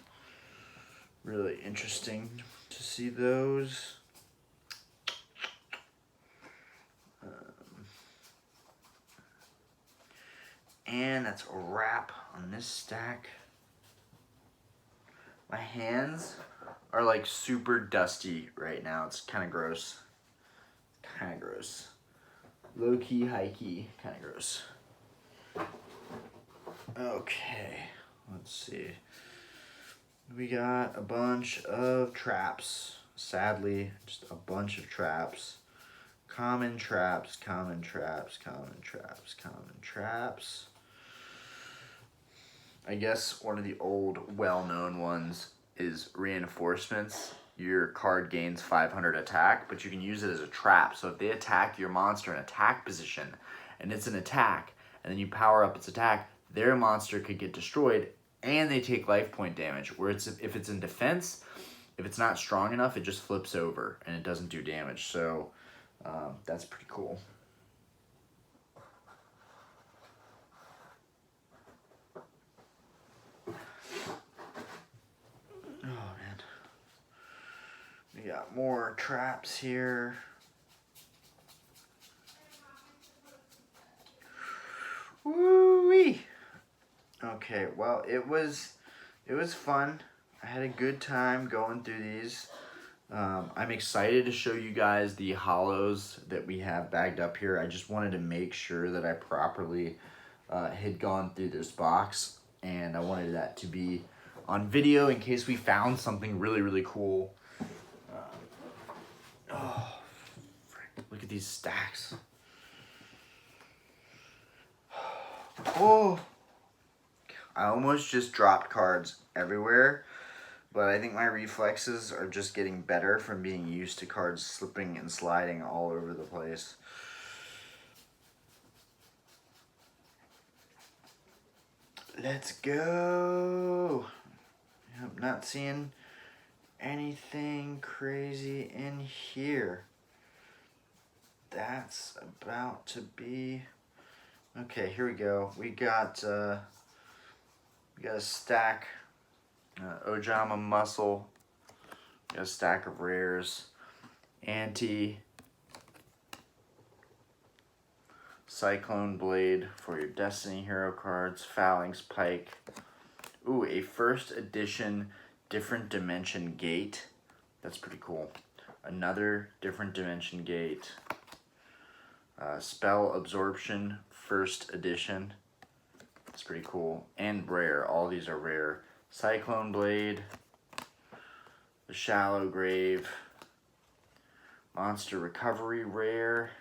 Really interesting to see those. And that's a wrap on this stack. My hands are like super dusty right now. It's kind of gross. Kind of gross. Low key, high key, kind of gross. Okay, let's see. We got a bunch of traps. Sadly, just a bunch of traps. Common traps, common traps, common traps, common traps. I guess one of the old well-known ones is Reinforcements. Your card gains 500 attack, but you can use it as a trap. So if they attack your monster in attack position, and it's an attack, and then you power up its attack, their monster could get destroyed, and they take life point damage. Where if it's in defense, if it's not strong enough, it just flips over, and it doesn't do damage. So that's pretty cool. got more traps here. Woo-wee! Okay, well, it was fun. I had a good time going through these. I'm excited to show you guys the hollows that we have bagged up here. I just wanted to make sure that I properly had gone through this box, and I wanted that to be on video in case we found something really, really cool. Oh, frick, look at these stacks. Oh, I almost just dropped cards everywhere, but I think my reflexes are just getting better from being used to cards slipping and sliding all over the place. Let's go. I'm not seeing anything crazy in here. That's about to be... Okay, here we go. We got a stack, Ojama Muscle, we got a stack of rares, Anti, Cyclone Blade for your Destiny Hero cards, Phalanx Pike. Ooh, a first edition Different Dimension Gate. That's pretty cool. Another Different Dimension Gate. Spell Absorption, first edition. That's pretty cool. And rare. All these are rare. Cyclone Blade. The Shallow Grave. Monster Recovery rare.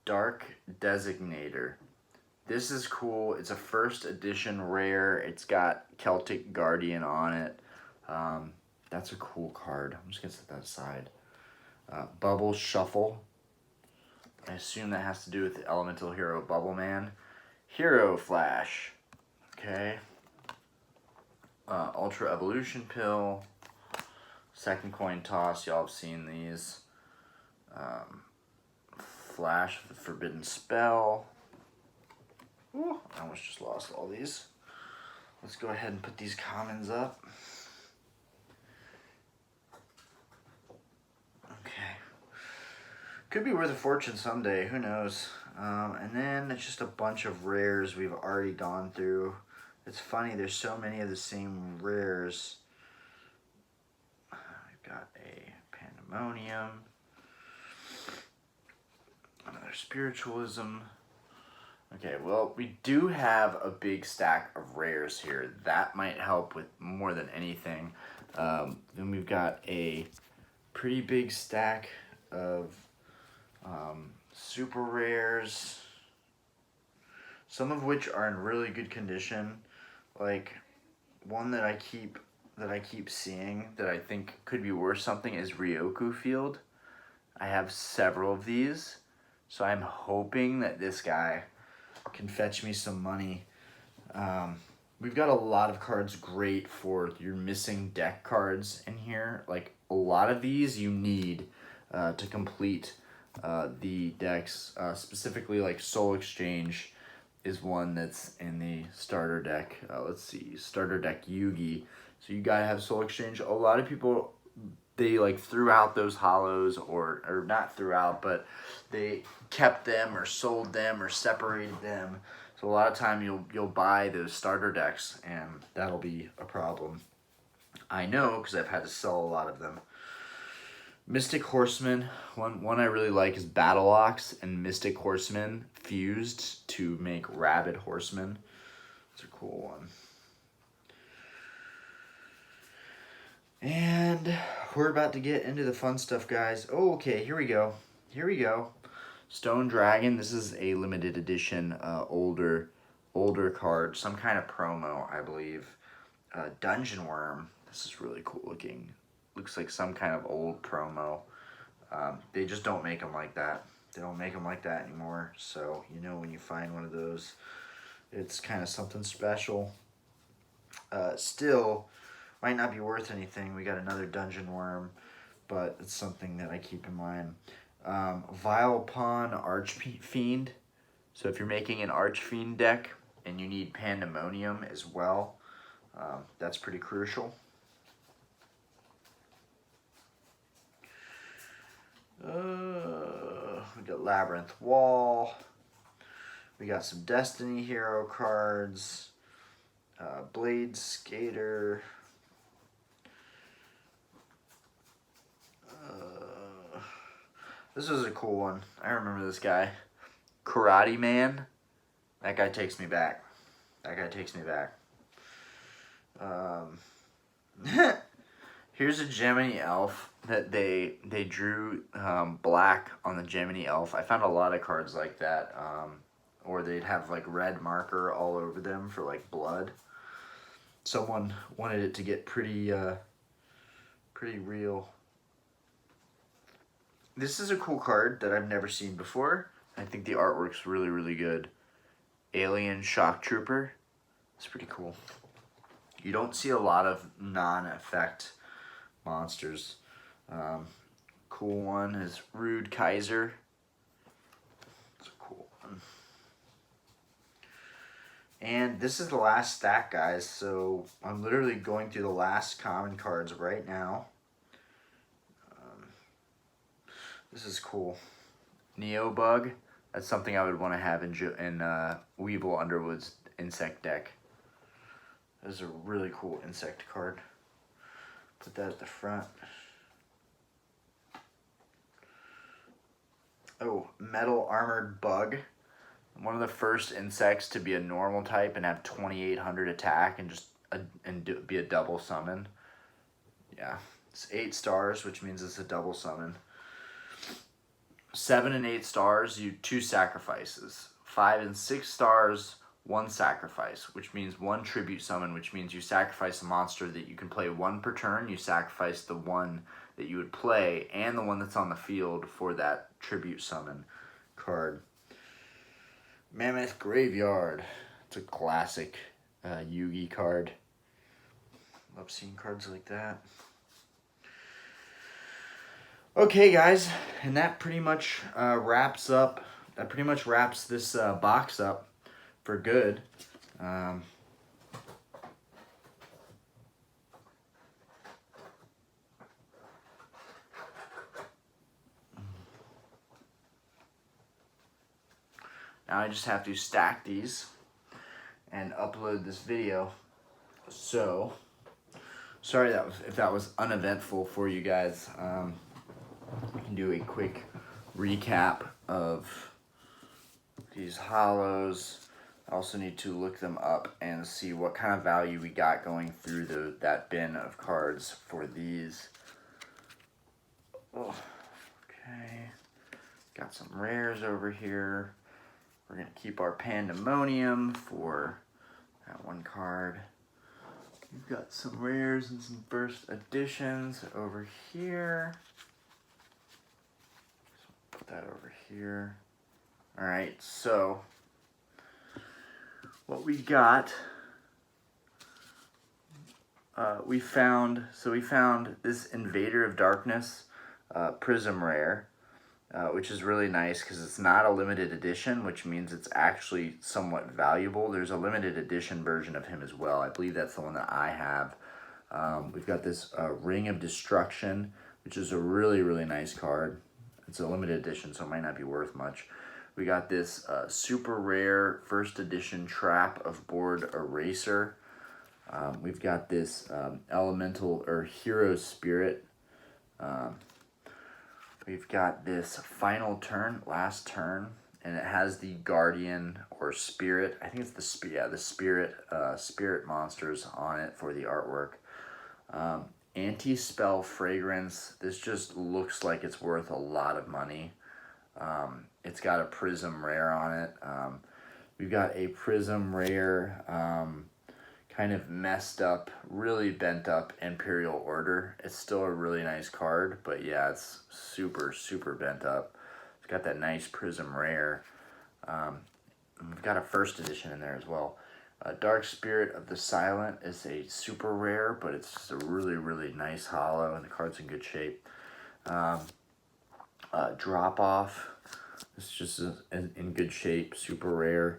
Dark Designator. This is cool. It's a first edition rare. It's got Celtic Guardian on it. That's a cool card. I'm just going to set that aside. Bubble Shuffle. I assume that has to do with the elemental hero Bubble Man. Hero Flash. Okay. Ultra Evolution Pill. Second Coin Toss. Y'all have seen these. Flash of the Forbidden Spell. Ooh, I almost just lost all these. Let's go ahead and put these commons up. Okay. Could be worth a fortune someday, who knows. And then it's just a bunch of rares we've already gone through. It's funny, there's so many of the same rares. We've got a Pandemonium. Another Spiritualism. Okay, well, we do have a big stack of rares here. That might help with more than anything. Then we've got a pretty big stack of super rares, some of which are in really good condition. Like one that I keep seeing that I think could be worth something is Ryoku Field. I have several of these, so I'm hoping that this guy can fetch me some money. We've got a lot of cards great for your missing deck cards in here. Like a lot of these you need to complete the decks, specifically like Soul Exchange is one that's in the starter deck. Let's see, starter deck Yugioh. So you gotta have Soul Exchange. A lot of people, they like threw out those hollows, or not threw out, but they kept them or sold them or separated them. So a lot of time you'll buy those starter decks and that'll be a problem. I know because I've had to sell a lot of them. Mystic Horseman, one I really like is Battle Ox and Mystic Horseman fused to make Rabid Horseman. It's a cool one. And we're about to get into the fun stuff, guys. Oh, okay, here we go. Here we go. Stone Dragon. This is a limited edition, older card. Some kind of promo, I believe. Dungeon Worm. This is really cool looking. Looks like some kind of old promo. They just don't make them like that. They don't make them like that anymore. So, you know, when you find one of those, it's kind of something special. Still, might not be worth anything. We got another Dungeon Worm, but it's something that I keep in mind. Vile Pawn Archfiend. So if you're making an Archfiend deck and you need Pandemonium as well, that's pretty crucial. We got Labyrinth Wall. We got some Destiny Hero cards. Blade Skater. This is a cool one. I remember this guy. Karate Man. That guy takes me back. That guy takes me back. Here's a Gemini elf that they drew black on the Gemini elf. I found a lot of cards like that. Or they'd have like red marker all over them for like blood. Someone wanted it to get pretty real. This is a cool card that I've never seen before. I think the artwork's really, really good. Alien Shock Trooper. It's pretty cool. You don't see a lot of non-effect monsters. Cool one is Rude Kaiser. It's a cool one. And this is the last stack, guys. So I'm literally going through the last common cards right now. This is cool. Neobug. That's something I would want to have in Weevil Underwood's insect deck. This is a really cool insect card. Put that at the front. Oh, Metal Armored Bug. One of the first insects to be a normal type and have 2,800 attack and be a double summon. Yeah, it's 8 stars, which means it's a double summon. 7 and 8 stars, you 2 sacrifices. 5 and 6 stars, 1 sacrifice, which means 1 tribute summon, which means you sacrifice a monster that you can play 1 per turn. You sacrifice the 1 that you would play and the one that's on the field for that tribute summon card. Mammoth Graveyard. It's a classic Yugi card. Love seeing cards like that. Okay, guys, and that pretty much wraps up. That pretty much wraps this box up for good. Now I just have to stack these and upload this video. So, sorry if that was uneventful for you guys. We can do a quick recap of these hollows. I also need to look them up and see what kind of value we got going through that bin of cards for these. Oh, okay, got some rares over here. We're gonna keep our Pandemonium for that one card. We've got some rares and some first editions over here. Put that over here. All right, so what we got, we found this Invader of Darkness Prism rare, which is really nice because it's not a limited edition, which means it's actually somewhat valuable. There's a limited edition version of him as well. I believe that's the one that I have. We've got this Ring of Destruction, which is a really, really nice card. It's a limited edition, so it might not be worth much. We got this super rare first edition Trap of Board Eraser. We've got this Elemental or Hero Spirit. We've got this Final Turn, last turn, and it has the Guardian or Spirit. I think it's the Spirit monsters on it for the artwork. Anti-Spell Fragrance. This just looks like it's worth a lot of money. It's got a Prism rare on it. We've got a Prism rare, kind of messed up, really bent up Imperial Order. It's still a really nice card, but yeah, it's super, super bent up. It's got that nice Prism rare. We've got a first edition in there as well. Dark Spirit of the Silent is a super rare, but it's just a really, really nice hollow, and the card's in good shape. Drop Off. It's just in good shape, super rare.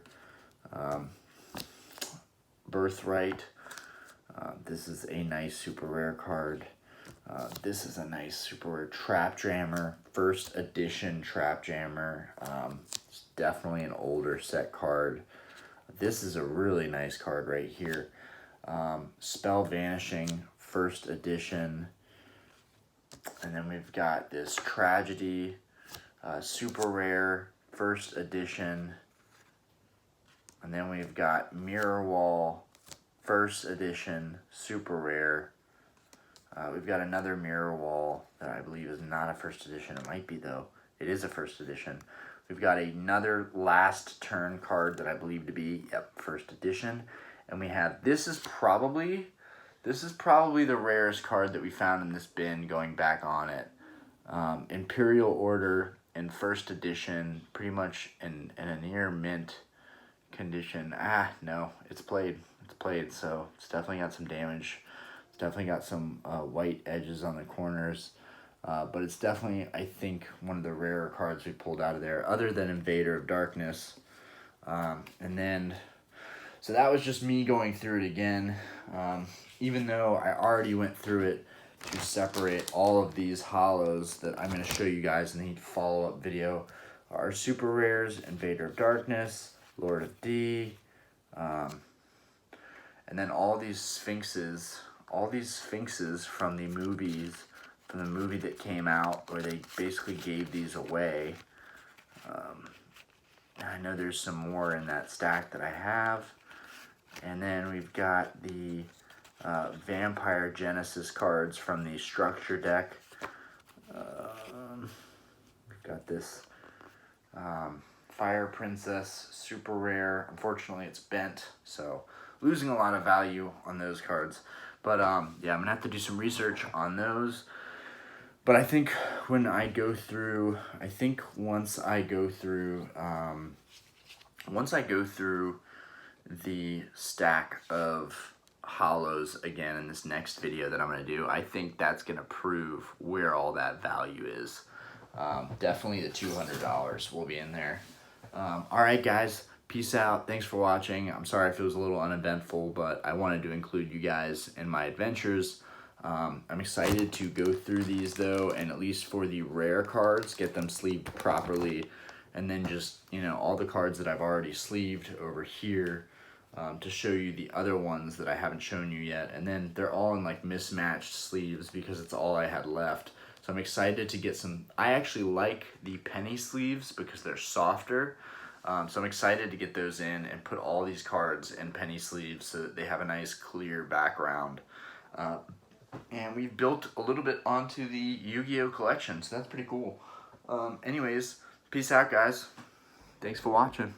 Birthright. This is a nice super rare card. This is a nice super rare Trap Jammer, first edition Trap Jammer. It's definitely an older set card. This is a really nice card right here. Spell Vanishing, first edition. And then we've got this Tragedy, super rare, first edition. And then we've got Mirror Wall, first edition, super rare. We've got another Mirror Wall that I believe is not a first edition. It might be though. It is a first edition. We've got another Last Turn card that I believe to be, yep, first edition. And we have, this is probably the rarest card that we found in this bin going back on it. Imperial Order in first edition, pretty much in a near mint condition. No, it's played, so it's definitely got some damage. It's definitely got some white edges on the corners. But it's definitely, I think, one of the rarer cards we pulled out of there, other than Invader of Darkness. And then, so that was just me going through it again. Even though I already went through it to separate all of these hollows that I'm going to show you guys in the follow-up video. Our super rares, Invader of Darkness, Lord of D, and then all these sphinxes from the movies, from the movie that came out where they basically gave these away. I know there's some more in that stack that I have. And then we've got the Vampire Genesis cards from the Structure deck. We've got this Fire Princess, super rare. Unfortunately, it's bent, so losing a lot of value on those cards. But yeah, I'm gonna have to do some research on those. But I think when I go through, once I go through the stack of hollows again in this next video that I'm gonna do, I think that's gonna prove where all that value is. Definitely the $200 will be in there. All right, guys. Peace out. Thanks for watching. I'm sorry if it was a little uneventful, but I wanted to include you guys in my adventures. I'm excited to go through these though, and at least for the rare cards, get them sleeved properly, and then just, you know, all the cards that I've already sleeved over here to show you the other ones that I haven't shown you yet. And then they're all in like mismatched sleeves because it's all I had left. So I'm excited to get some. I actually like the penny sleeves because they're softer. So I'm excited to get those in and put all these cards in penny sleeves so that they have a nice clear background. And we've built a little bit onto the Yu-Gi-Oh collection, so that's pretty cool. Anyways, peace out, guys. Thanks for watching.